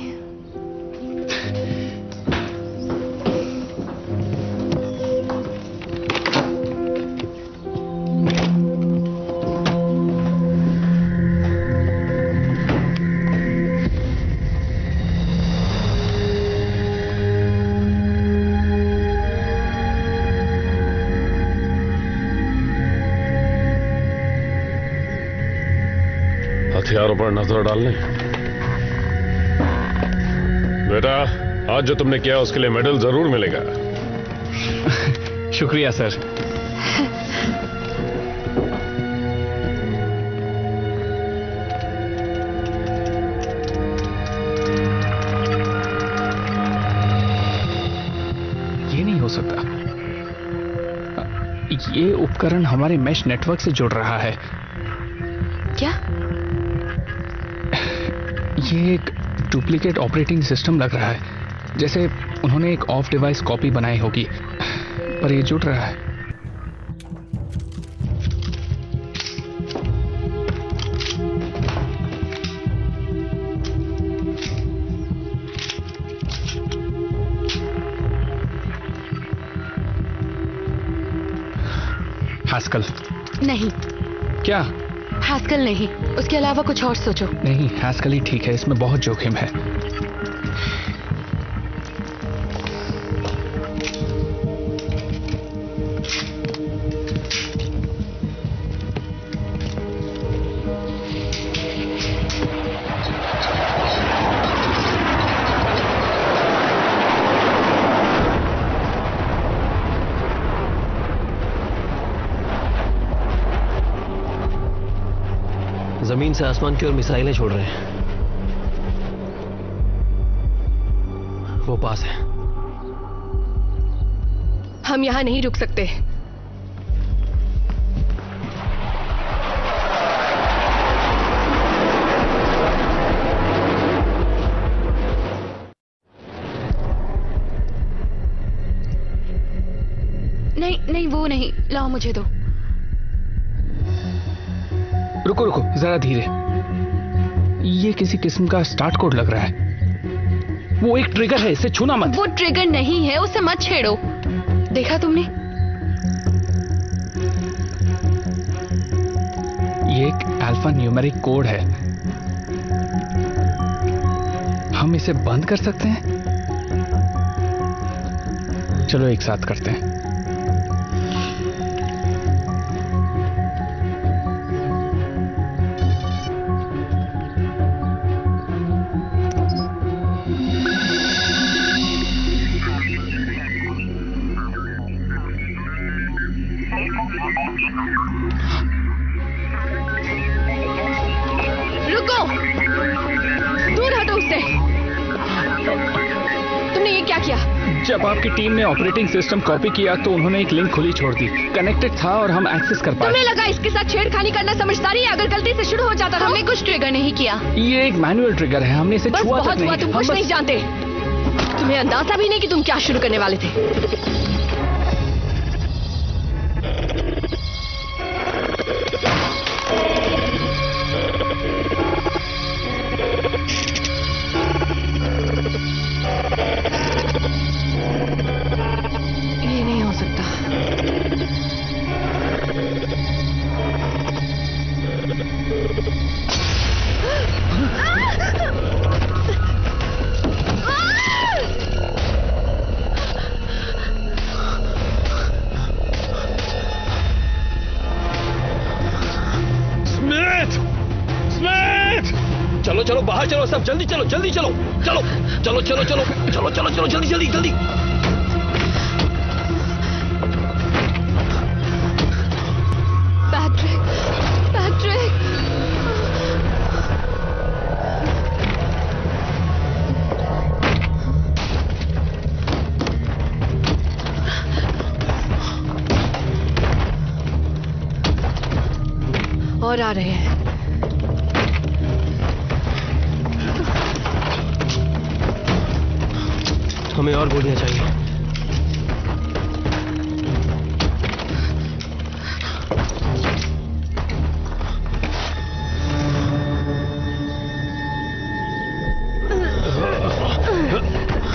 हथियारों पर नजर डालने। बेटा, आज जो तुमने किया उसके लिए मेडल जरूर मिलेगा।
शुक्रिया सर। ये नहीं हो सकता। ये उपकरण हमारे मैश नेटवर्क से जुड़ रहा है।
क्या?
ये एक डुप्लीकेट ऑपरेटिंग सिस्टम लग रहा है, जैसे उन्होंने एक ऑफ डिवाइस कॉपी बनाई होगी, पर ये जुड़ रहा है। हैस्कल?
नहीं।
क्या?
हैस्कल नहीं, उसके अलावा कुछ और सोचो।
नहीं, हैस्कल ही ठीक है, इसमें बहुत जोखिम है।
जमीन से आसमान की ओर मिसाइलें छोड़ रहे हैं। वो पास है।
हम यहां नहीं रुक सकते।
नहीं नहीं, वो नहीं, लाओ मुझे दो।
रुको रुको, जरा धीरे। ये किसी किस्म का स्टार्ट कोड लग रहा है। वो एक ट्रिगर है, इसे छूना मत।
वो ट्रिगर नहीं है, उसे मत छेड़ो। देखा तुमने?
ये एक अल्फा न्यूमेरिक कोड है। हम इसे बंद कर सकते हैं? चलो एक साथ करते हैं।
रुको, दूर हटो उससे। तुमने ये क्या किया?
जब आपकी टीम ने ऑपरेटिंग सिस्टम कॉपी किया तो उन्होंने एक लिंक खुली छोड़ दी। कनेक्टेड था और हम एक्सेस कर पाए।
तुम्हें लगा इसके साथ छेड़खानी करना समझदारी है? अगर गलती से शुरू हो जाता तो
हमने कुछ ट्रिगर नहीं किया।
ये एक मैनुअल ट्रिगर है, हमने इसे
बस
छुआ
बहुत
तक
हुआ,
नहीं।
तुम कुछ नहीं जानते। तुम्हें अंदाजा भी नहीं कि तुम क्या शुरू करने वाले थे।
चलो चलो बाहर चलो सब, जल्दी चलो जल्दी चलो चलो चलो चलो चलो चलो चलो चलो जल्दी जल्दी जल्दी।
Patrick, Patrick.
और आ रहे हैं।
हमें और गोलियां चाहिए।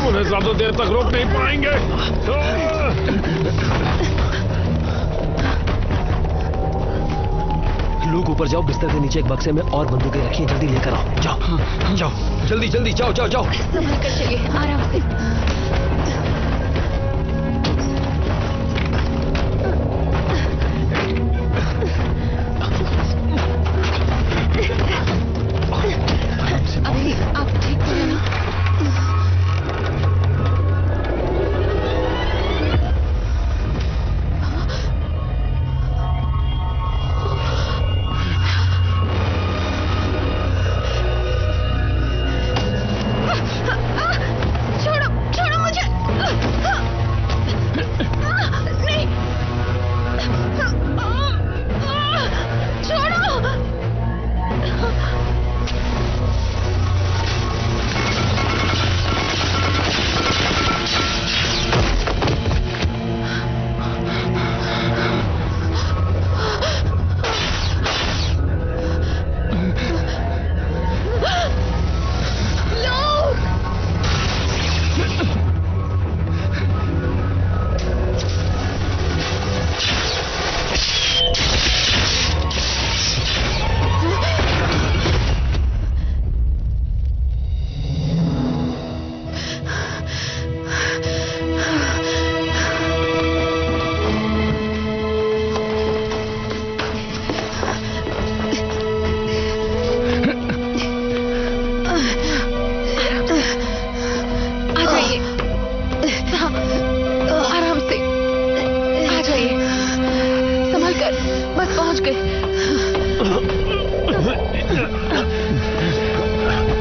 उन्हें ज्यादा देर तक रोक नहीं पाएंगे।
लूक ऊपर जाओ, बिस्तर के नीचे एक बक्से में और बंदूकें रखी हैं, जल्दी लेकर आओ। जाओ जाओ जल्दी जल्दी जाओ जाओ जाओ।
संभल कर चलिए, आराम से। अभी आप ठीक तो हैं ना?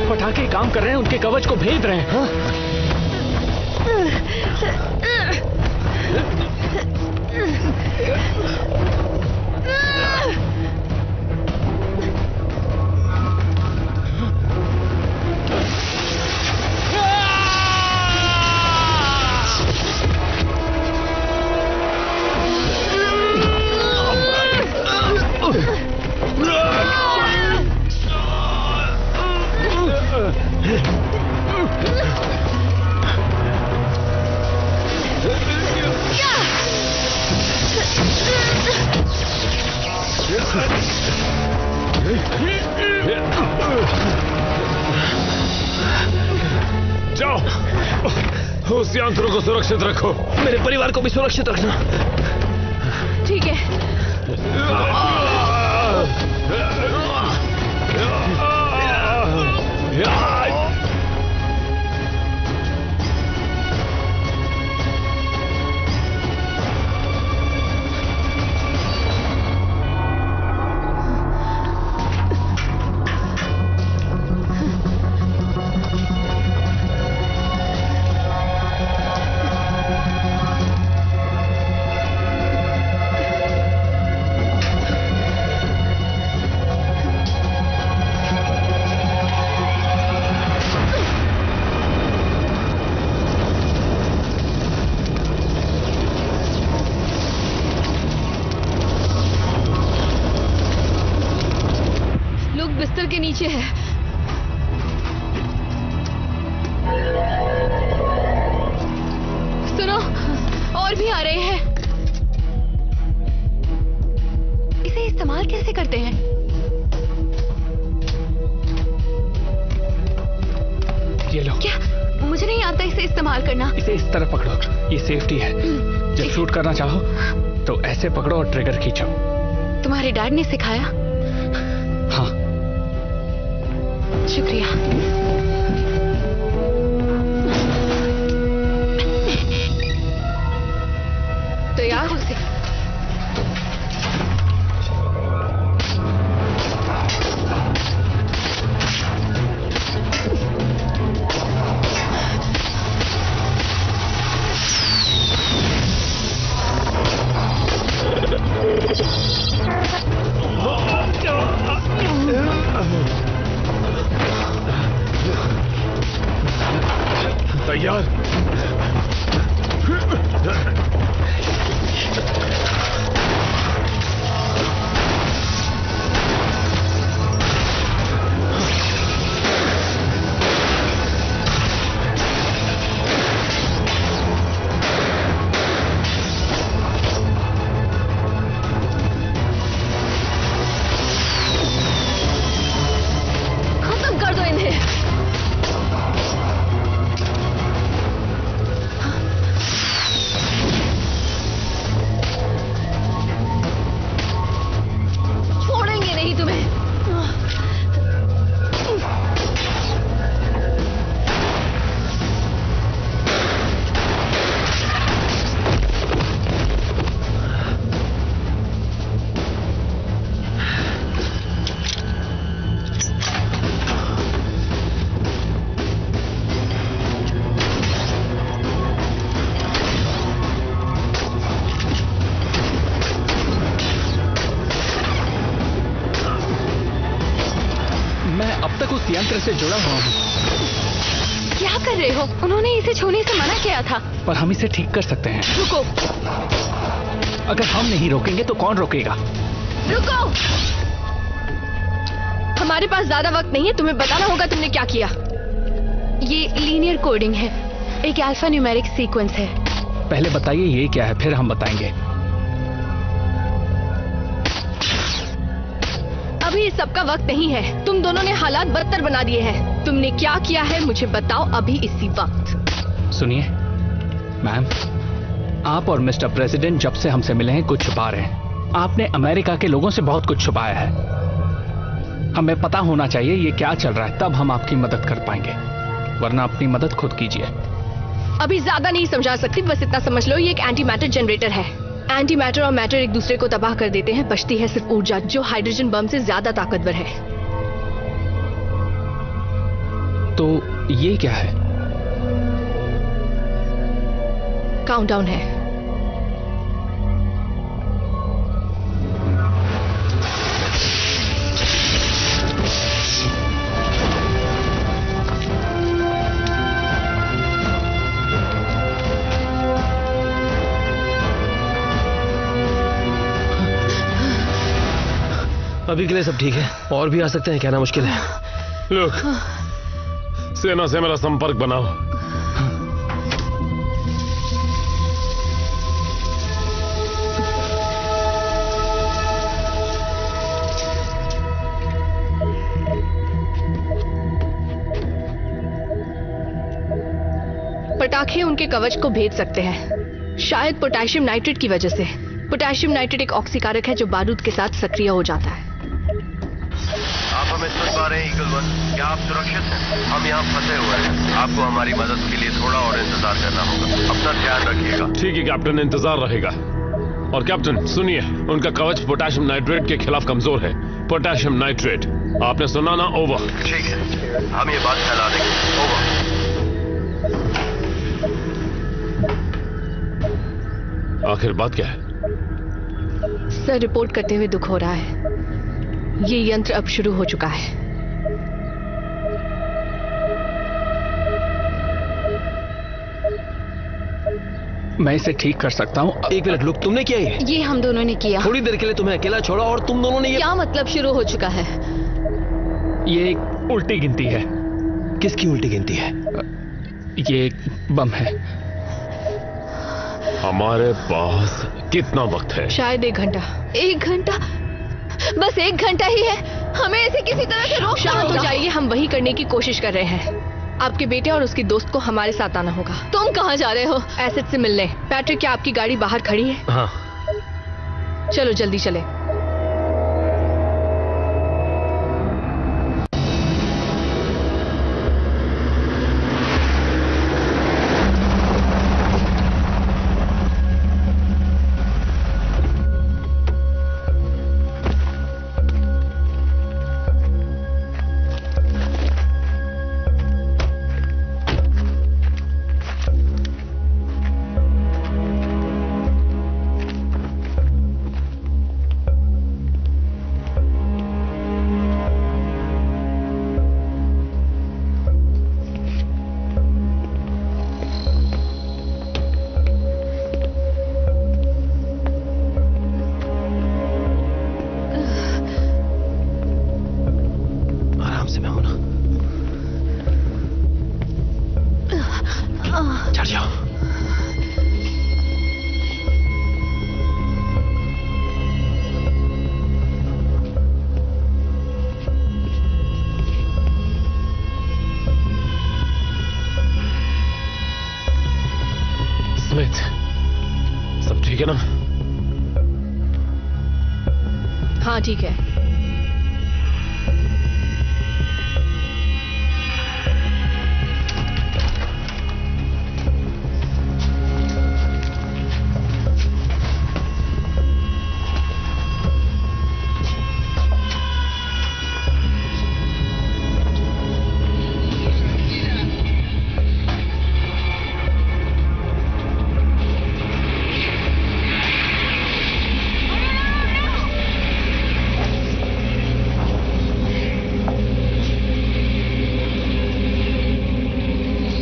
पटाखे काम कर रहे हैं, उनके कवच को भेद रहे हैं।
जाओ, उस यंत्र को सुरक्षित रखो।
मेरे परिवार को भी सुरक्षित रखना।
ठीक है। बिस्तर के नीचे है। सुनो, और भी आ रहे हैं। इस्तेमाल कैसे करते हैं?
ये लो।
क्या? मुझे नहीं आता इसे इस्तेमाल करना।
इसे इस तरह पकड़ो, ये सेफ्टी है। जब शूट करना चाहो तो ऐसे पकड़ो और ट्रिगर खींचो।
तुम्हारे डैड ने सिखाया?
हाँ।
शुक्रिया। तैयार हो से?
तैयार।
खत्म कर दो इन्हें। छोड़ेंगे नहीं तुम्हें।
मैं अब तक उस यंत्र से जुड़ा हुआ हूँ।
क्या कर रहे हो? उन्होंने इसे छूने से मना किया था।
पर हम इसे ठीक कर सकते हैं।
रुको।
अगर हम नहीं रोकेंगे तो कौन रोकेगा?
रुको।
हमारे पास ज्यादा वक्त नहीं है, तुम्हें बताना होगा तुमने क्या किया।
ये लीनियर कोडिंग है, एक अल्फा न्यूमेरिक सीक्वेंस है।
पहले बताइए ये क्या है, फिर हम बताएंगे।
अभी इस सबका वक्त नहीं है। तुम दोनों ने हालात बदतर बना दिए हैं। तुमने क्या किया है मुझे बताओ अभी इसी वक्त।
सुनिए मैम, आप और मिस्टर प्रेसिडेंट जब से हमसे मिले हैं कुछ छुपा रहे हैं। आपने अमेरिका के लोगों से बहुत कुछ छुपाया है। हमें पता होना चाहिए ये क्या चल रहा है, तब हम आपकी मदद कर पाएंगे, वरना अपनी मदद खुद कीजिए।
अभी ज्यादा नहीं समझा सकती, बस इतना समझ लो ये एक एंटी मैटर जनरेटर है। एंटी मैटर और मैटर एक दूसरे को तबाह कर देते हैं, बचती है सिर्फ ऊर्जा जो हाइड्रोजन बम से ज्यादा ताकतवर है।
तो ये क्या है?
काउंटडाउन है।
अभी के लिए सब ठीक है, और भी आ सकते हैं, कहना मुश्किल है।
लुक, सेना से मेरा संपर्क बनाओ।
पटाखे उनके कवच को भेद सकते हैं, शायद पोटेशियम नाइट्रेट की वजह से। पोटेशियम नाइट्रेट एक ऑक्सीकारक है जो बारूद के साथ सक्रिय हो जाता है।
आप हमें सुन पा रहे हैं ईगल वन? क्या आप सुरक्षित हैं? हम यहाँ फंसे हुए हैं। आपको हमारी मदद के लिए थोड़ा और इंतजार करना होगा। अपना ध्यान रखिएगा।
ठीक है कैप्टन, इंतजार रहेगा। और कैप्टन सुनिए, उनका कवच पोटेशियम नाइट्रेट के खिलाफ कमजोर है। पोटेशियम नाइट्रेट, आपने सुना ना? ओवर।
ठीक है, हम ये बात फैला देंगे। ओवर।
आखिर बात क्या है?
सर, रिपोर्ट करते हुए दुख हो रहा है। ये यंत्र अब शुरू हो चुका है।
मैं इसे ठीक कर सकता हूँ।
एक मिनट, लुक, तुमने किया
ये हम दोनों ने किया।
थोड़ी देर के लिए तुम्हें अकेला छोड़ा और तुम दोनों ने ये
क्या मतलब शुरू हो चुका है?
ये एक उल्टी गिनती है।
किसकी उल्टी गिनती है?
ये एक बम है।
हमारे पास कितना वक्त है?
शायद 1 घंटा।
1 घंटा? बस 1 घंटा ही है, हमें इसे किसी तरह से रोक।
शांत हो जाइए, हम वही करने की कोशिश कर रहे हैं। आपके बेटे और उसकी दोस्त को हमारे साथ आना होगा।
तुम कहाँ जा रहे हो?
एसिड से मिलने। पैट्रिक, क्या आपकी गाड़ी बाहर खड़ी है?
हाँ।
चलो जल्दी चले।
सब ठीक है ना?
हाँ ठीक है।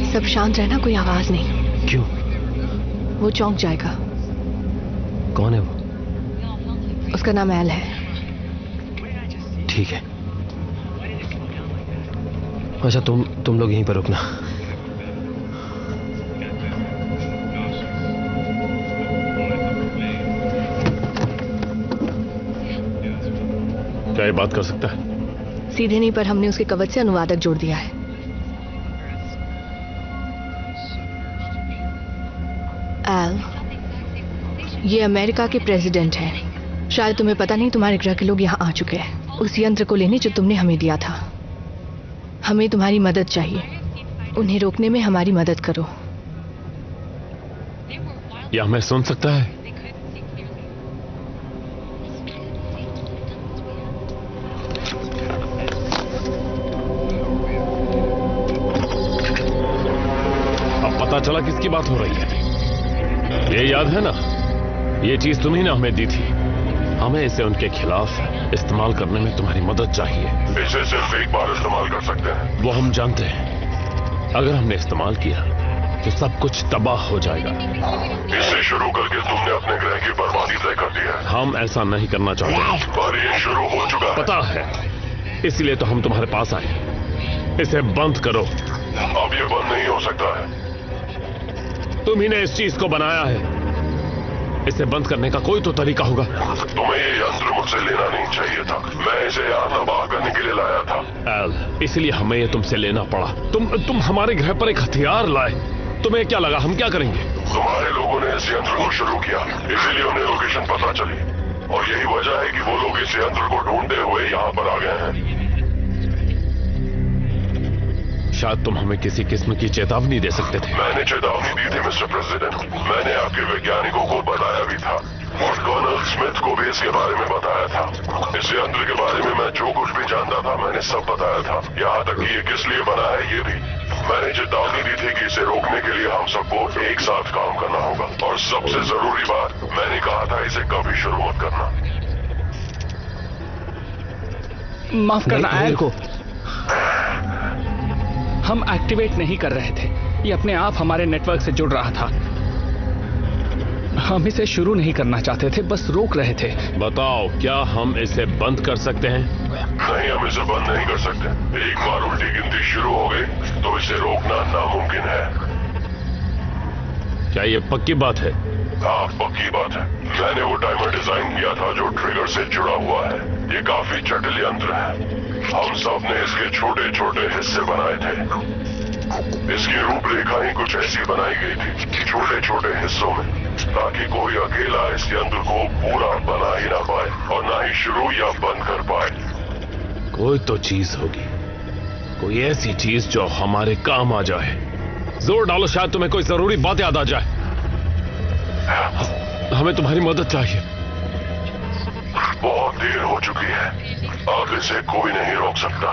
सब शांत रहना, कोई आवाज नहीं।
क्यों?
वो चौंक जाएगा।
कौन है वो?
उसका नाम एल है।
ठीक है। अच्छा तुम लोग यहीं पर रुकना।
क्या ये बात कर सकता है?
सीधे नहीं, पर हमने उसके कवच से अनुवादक जोड़ दिया है। एल, ये अमेरिका के प्रेसिडेंट हैं। शायद तुम्हें पता नहीं, तुम्हारे ग्रह के लोग यहाँ आ चुके हैं उस यंत्र को लेने जो तुमने हमें दिया था। हमें तुम्हारी मदद चाहिए, उन्हें रोकने में हमारी मदद करो।
या मैं सुन सकता है? अब पता चला किसकी बात हो रही है। ये याद है ना, ये चीज तुम्ही ने हमें दी थी। हमें इसे उनके खिलाफ इस्तेमाल करने में तुम्हारी मदद चाहिए।
इसे सिर्फ एक बार इस्तेमाल कर सकते हैं।
वो हम जानते हैं। अगर हमने इस्तेमाल किया तो सब कुछ तबाह हो जाएगा।
इसे शुरू करके तुमने अपने ग्रह की बर्बादी तय कर दी है।
हम ऐसा नहीं करना चाहते।
पर ये शुरू हो चुका है।
पता है, इसलिए तो हम तुम्हारे पास आए। इसे बंद करो।
अब ये बंद नहीं हो सकता है।
तुम्ही ने इस चीज को बनाया है। इसे बंद करने का कोई तो तरीका होगा।
तुम्हें ये यंत्र मुझसे लेना नहीं चाहिए था। मैं इसे यहाँ तबाह करने के लिए लाया था।
एल, इसलिए हमें ये तुमसे लेना पड़ा। तुम हमारे घर पर एक हथियार लाए। तुम्हें क्या लगा हम क्या करेंगे?
तुम्हारे लोगों ने इस यंत्र को शुरू किया, इसीलिए उन्हें लोकेशन पता चली। और यही वजह है कि वो लोग इस यंत्र को ढूंढते हुए यहाँ पर आ गए हैं।
शायद तुम हमें किसी किस्म की चेतावनी दे सकते थे।
मैंने चेतावनी दी थी मिस्टर प्रेसिडेंट। मैंने आपके वैज्ञानिकों को बताया भी था और कर्नल स्मिथ को भी इसके बारे में बताया था। इस यंत्र के बारे में मैं जो कुछ भी जानता था मैंने सब बताया था, यहाँ तक कि ये किस लिए बना है ये भी। मैंने चेतावनी दी थी कि इसे रोकने के लिए हम सबको एक साथ काम करना होगा। और सबसे जरूरी बात, मैंने कहा था इसे कभी शुरू मत करना।
माफ करना एल को। हम एक्टिवेट नहीं कर रहे थे, ये अपने आप हमारे नेटवर्क से जुड़ रहा था। हम इसे शुरू नहीं करना चाहते थे, बस रोक रहे थे।
बताओ, क्या हम इसे बंद कर सकते हैं?
नहीं, हम इसे बंद नहीं कर सकते। एक बार उल्टी गिनती शुरू हो गई तो इसे रोकना नामुमकिन है।
क्या ये पक्की बात है?
हाँ, पक्की बात है। मैंने वो टाइमर डिजाइन किया था जो ट्रिगर से जुड़ा हुआ है। ये काफी जटिल यंत्र है। हम सब ने इसके छोटे छोटे हिस्से बनाए थे। इसकी रूपरेखा ही कुछ ऐसी बनाई गई थी, छोटे छोटे हिस्सों में, ताकि कोई अकेला इस यंत्र को पूरा बना ही ना पाए और ना ही शुरू या बंद कर पाए।
कोई तो चीज होगी, कोई ऐसी चीज जो हमारे काम आ जाए। जोर डालो, शायद तुम्हें कोई जरूरी बात याद आ जाए। हमें तुम्हारी मदद चाहिए।
बहुत देर हो चुकी है, अब इसे कोई नहीं रोक सकता।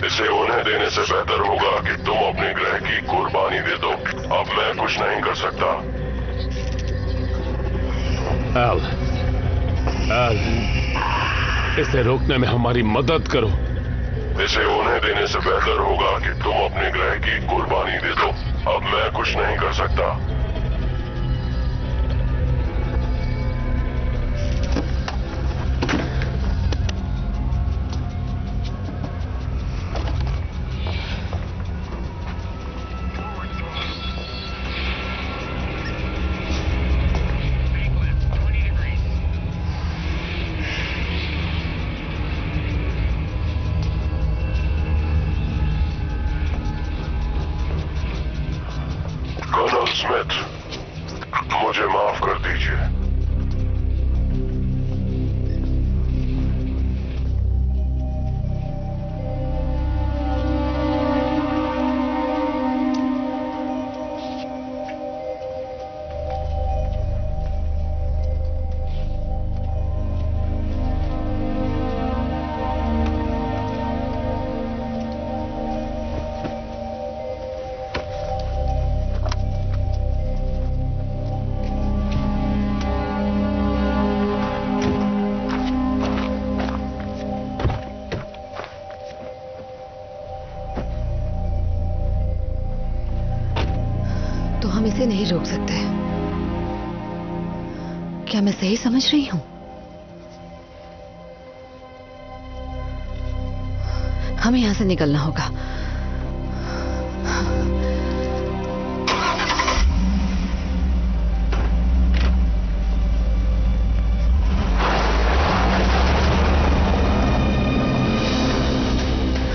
इसे उन्हें देने से बेहतर होगा कि तुम अपने ग्रह की कुर्बानी दे दो। अब मैं कुछ नहीं कर सकता।
एल, इसे रोकने में हमारी मदद करो।
इसे उन्हें देने से बेहतर होगा कि तुम अपने ग्रह की कुर्बानी दे दो। अब मैं कुछ नहीं कर सकता। स्मिथ, मुझे माफ कर दीजिए।
हम इसे नहीं रोक सकते। क्या मैं सही समझ रही हूं? हमें यहां से निकलना होगा।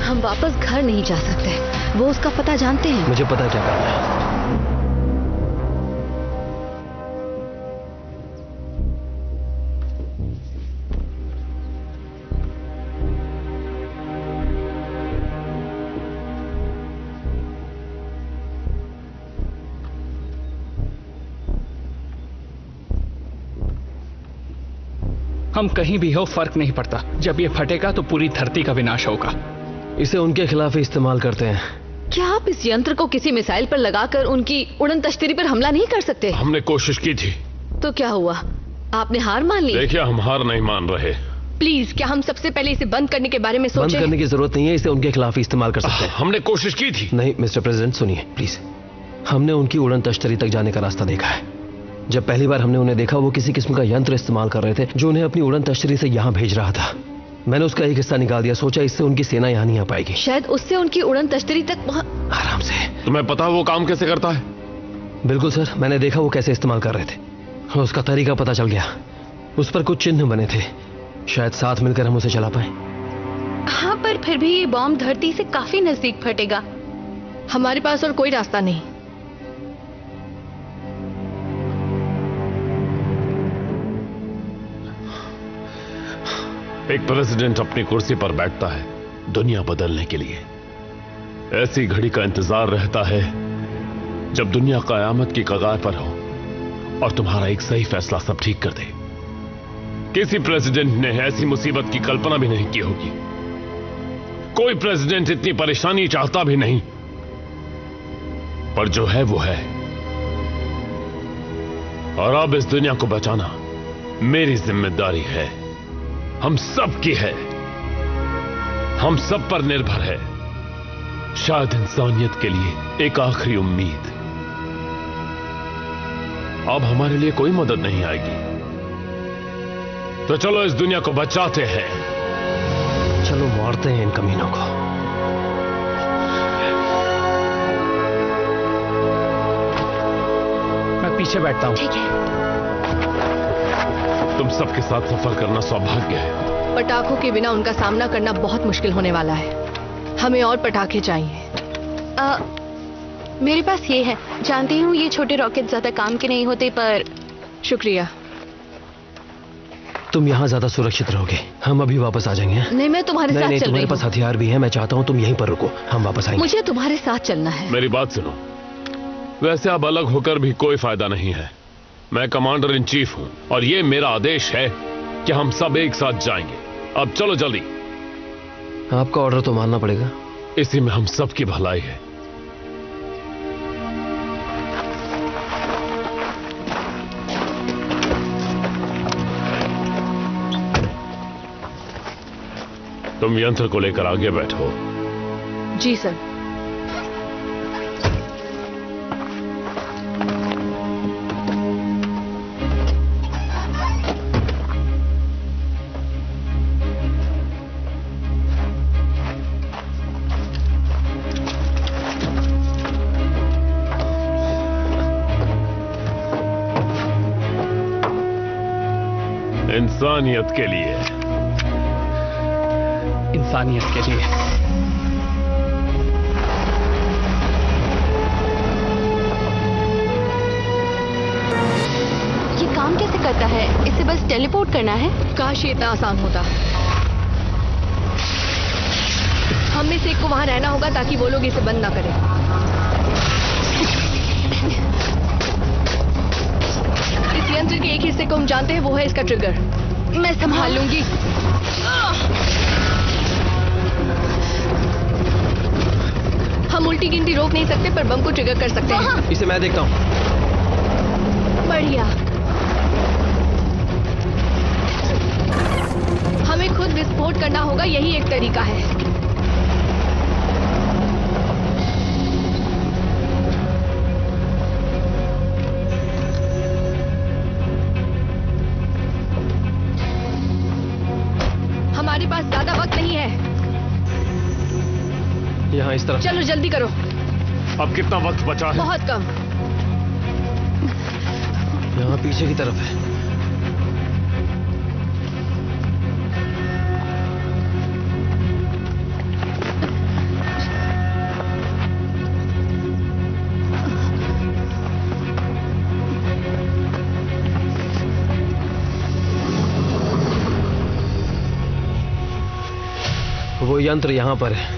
हम वापस घर नहीं जा सकते। वो उसका पता जानते हैं।
मुझे पता क्या करना है।
हम कहीं भी हो फर्क नहीं पड़ता। जब ये फटेगा तो पूरी धरती का विनाश होगा।
इसे उनके खिलाफ ही इस्तेमाल करते हैं।
क्या आप इस यंत्र को किसी मिसाइल पर लगाकर उनकी उड़न तश्तरी पर हमला नहीं कर सकते?
हमने कोशिश की थी।
तो क्या हुआ? आपने हार मान ली?
देखिए, हम हार नहीं मान रहे।
प्लीज, क्या हम सबसे पहले इसे बंद करने के बारे में सोचें?
बंद करने की जरूरत नहीं है, इसे उनके खिलाफ ही इस्तेमाल कर सकते हैं।
हमने कोशिश की थी।
नहीं मिस्टर प्रेसिडेंट, सुनिए प्लीज। हमने उनकी उड़न तश्तरी तक जाने का रास्ता देखा है। जब पहली बार हमने उन्हें देखा, वो किसी किस्म का यंत्र इस्तेमाल कर रहे थे जो उन्हें अपनी उड़न तश्तरी से यहां भेज रहा था। मैंने उसका एक हिस्सा निकाल दिया। सोचा इससे उनकी सेना यहां नहीं आ पाएगी।
शायद उससे उनकी उड़न तश्तरी तक
आराम से।
तुम्हें पता वो काम कैसे करता है?
बिल्कुल सर, मैंने देखा वो कैसे इस्तेमाल कर रहे थे। उसका तरीका पता चल गया। उस पर कुछ चिन्ह बने थे। शायद साथ मिलकर हम उसे चला पाए।
हाँ, पर फिर भी ये बॉम्ब धरती से काफी नजदीक फटेगा।
हमारे पास और कोई रास्ता नहीं।
एक प्रेसिडेंट अपनी कुर्सी पर बैठता है दुनिया बदलने के लिए। ऐसी घड़ी का इंतजार रहता है जब दुनिया कयामत की कगार पर हो और तुम्हारा एक सही फैसला सब ठीक कर दे। किसी प्रेसिडेंट ने ऐसी मुसीबत की कल्पना भी नहीं की होगी। कोई प्रेसिडेंट इतनी परेशानी चाहता भी नहीं, पर जो है वो है। और अब इस दुनिया को बचाना मेरी जिम्मेदारी है। हम सब की है। हम सब पर निर्भर है। शायद इंसानियत के लिए एक आखिरी उम्मीद। अब हमारे लिए कोई मदद नहीं आएगी, तो चलो इस दुनिया को बचाते हैं।
चलो मारते हैं इन कमीनों को।
मैं पीछे बैठता हूँ।
ठीक है।
तुम सबके साथ सफर करना सौभाग्य है।
पटाखों के बिना उनका सामना करना बहुत मुश्किल होने वाला है। हमें और पटाखे चाहिए।
मेरे पास ये है। जानती हूँ ये छोटे रॉकेट ज्यादा काम के नहीं होते, पर
शुक्रिया।
तुम यहाँ ज्यादा सुरक्षित रहोगे, हम अभी वापस आ जाएंगे।
नहीं, मैं तुम्हारे साथ चल रही हूँ।
तुम्हारे पास हथियार भी है, मैं चाहता हूँ तुम यहीं पर रुको, हम वापस आएंगे।
मुझे तुम्हारे साथ चलना है।
मेरी बात सुनो, वैसे अब अलग होकर भी कोई फायदा नहीं है। मैं कमांडर इन चीफ हूं और ये मेरा आदेश है कि हम सब एक साथ जाएंगे। अब चलो जल्दी।
आपका ऑर्डर तो मानना पड़ेगा।
इसी में हम सबकी भलाई है। तुम यंत्र को लेकर आगे बैठो।
जी सर।
इंसानियत के लिए।
इंसानियत के लिए।
ये काम कैसे करता है? इसे बस टेलीपोर्ट करना है?
काश ये इतना आसान होता। हम में से एक को वहां रहना होगा ताकि वो लोग इसे बंद ना करें। इस यंत्र के एक हिस्से को हम जानते हैं, वो है इसका ट्रिगर।
मैं संभाल लूंगी।
हम उल्टी गिनती रोक नहीं सकते, पर बम को ट्रिगर कर सकते हैं।
इसे मैं देखता हूं।
बढ़िया। हमें खुद विस्फोट करना होगा, यही एक तरीका है। हमारे पास ज्यादा वक्त नहीं है।
यहाँ इस तरफ।
चलो जल्दी करो।
अब कितना वक्त बचा है?
बहुत कम।
यहाँ पीछे की तरफ है। वो यंत्र यहाँ पर है।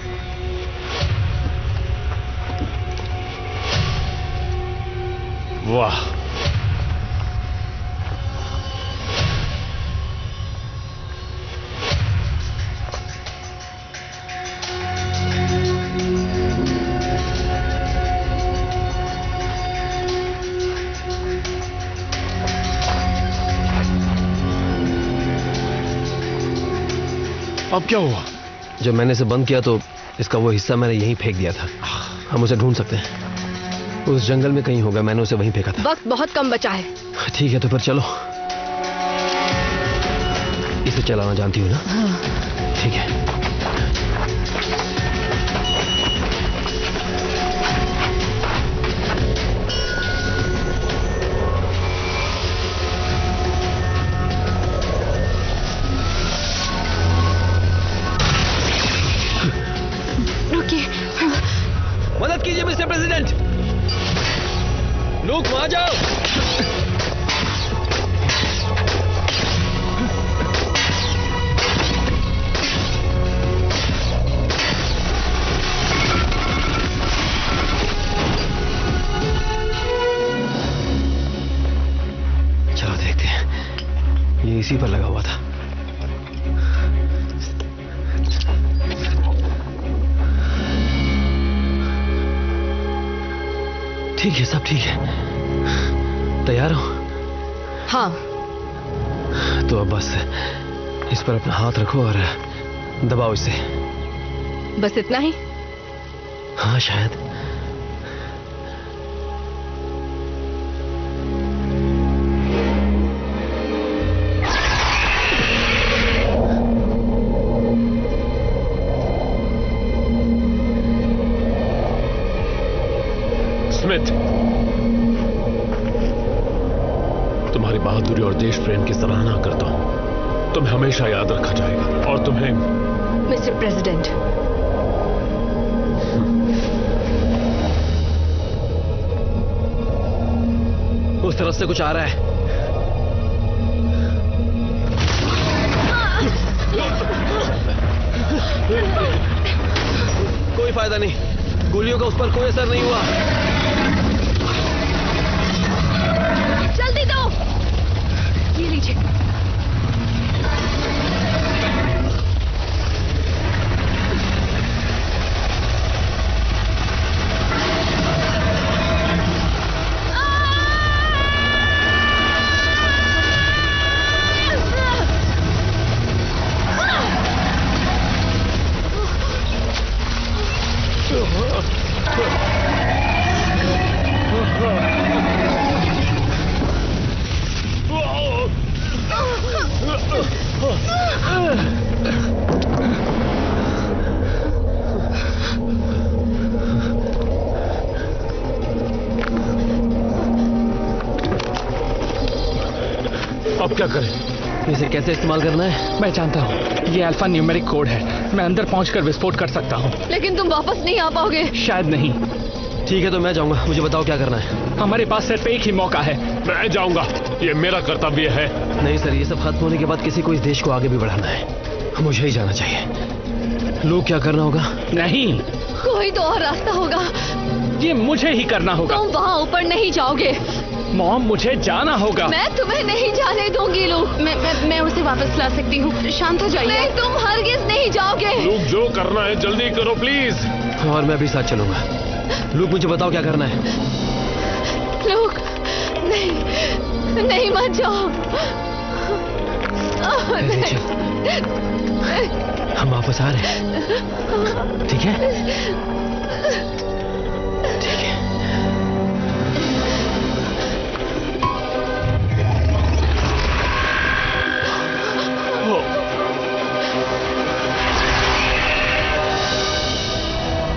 वाह, अब क्या हुआ?
जब मैंने इसे बंद किया तो इसका वो हिस्सा मैंने यहीं फेंक दिया था। हम उसे ढूंढ सकते हैं। उस जंगल में कहीं होगा, मैंने उसे वहीं फेंका था।
वक्त बहुत कम बचा है।
ठीक है, तो फिर चलो। इसे चलाना जानती हो ना? ठीक है। मदद कीजिए मिस्टर प्रेसिडेंट। लुक, वहां जाओ। चलो देखते हैं। ये इसी पर लगा हुआ था। ठीक है, सब ठीक है। तैयार हो?
हाँ।
तो अब बस इस पर अपना हाथ रखो और दबाओ इसे।
बस इतना ही?
हाँ शायद।
स्मिथ, बहादुरी और देश प्रेम की सराहना करता हूं। तुम्हें हमेशा याद रखा जाएगा और तुम्हें
मिस्टर प्रेसिडेंट,
उस तरफ से कुछ आ रहा है। कोई फायदा नहीं, गोलियों का उस पर कोई असर नहीं हुआ।
जल्दी दो, ये लीजिए।
अब क्या करें?
इसे कैसे इस्तेमाल करना है?
मैं जानता हूँ, ये अल्फा न्यूमेरिक कोड है। मैं अंदर पहुंचकर विस्फोट कर सकता हूँ।
लेकिन तुम वापस नहीं आ पाओगे।
शायद नहीं।
ठीक है, तो मैं जाऊंगा। मुझे बताओ क्या करना है।
हमारे पास सिर्फ एक ही मौका है।
मैं जाऊंगा, ये मेरा कर्तव्य है।
नहीं सर, ये सब खत्म होने के बाद किसी को इस देश को आगे भी बढ़ाना है। मुझे ही जाना चाहिए। लोग क्या करना होगा?
नहीं,
कोई तो और रास्ता होगा।
ये मुझे ही करना होगा।
तुम वहाँ ऊपर नहीं जाओगे।
मॉम, मुझे जाना होगा।
मैं तुम्हें नहीं जाने दूंगी लूक।
मैं उसे वापस ला सकती हूँ। शांत हो जाइए।
नहीं, तुम हरगिज नहीं जाओगे।
लूक, जो करना है जल्दी करो प्लीज।
और मैं भी साथ चलूंगा। लूक, मुझे बताओ क्या करना है।
लूक, नहीं, नहीं मत जाओ।
नहीं। हम वापस आ रहे हैं, ठीक है? ठीक है।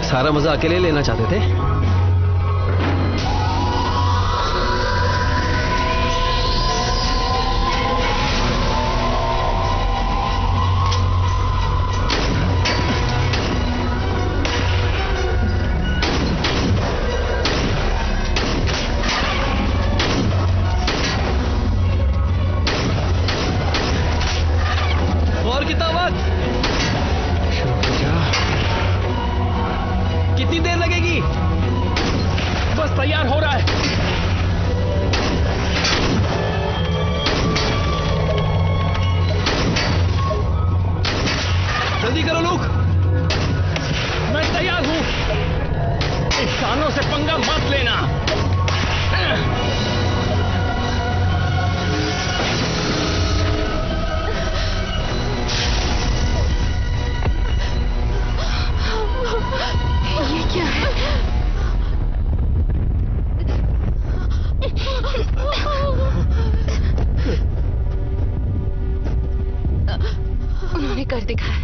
सारा मजा अकेले लेना चाहते थे? और कितना वक्त? कितनी देर लगेगी?
बस तैयार हो रहा है।
जल्दी करो लूक।
मैं तैयार हूं। इंसानों से पंगा मत लेना।
ये क्या है? उन्होंने कर दिखाया।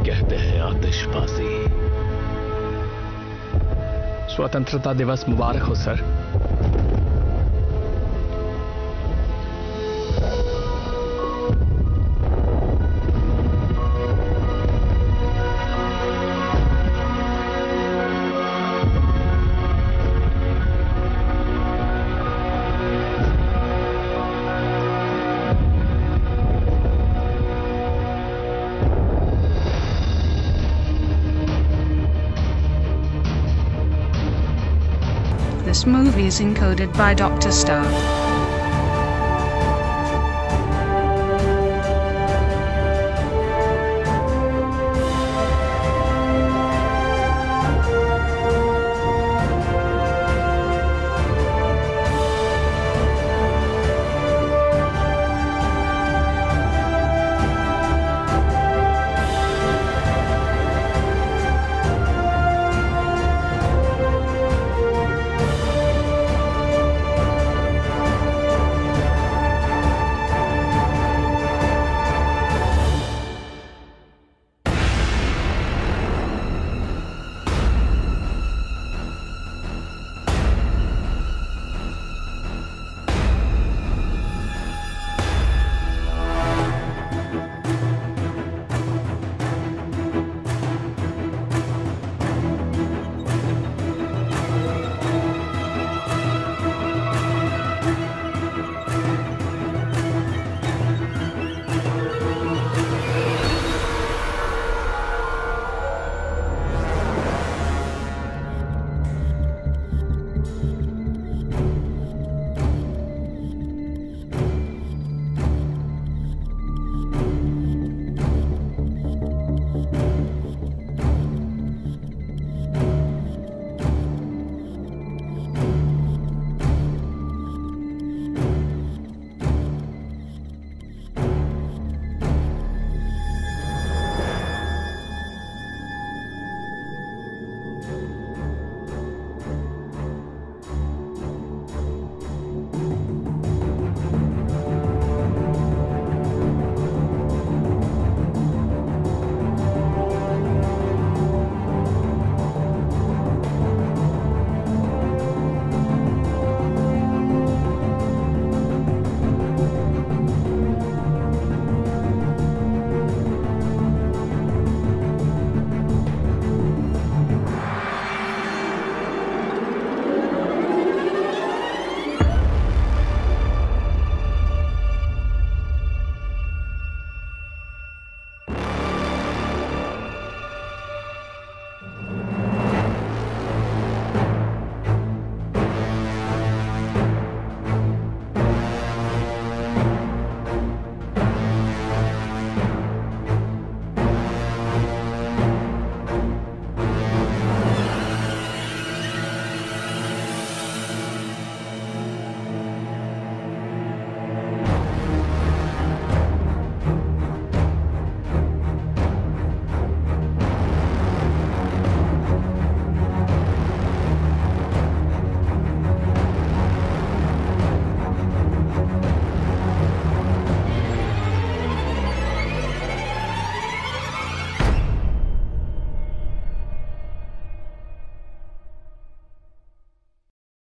कहते हैं आतिशबाजी।
स्वतंत्रता दिवस मुबारक हो sir.
This movies encoded by Dr. Star.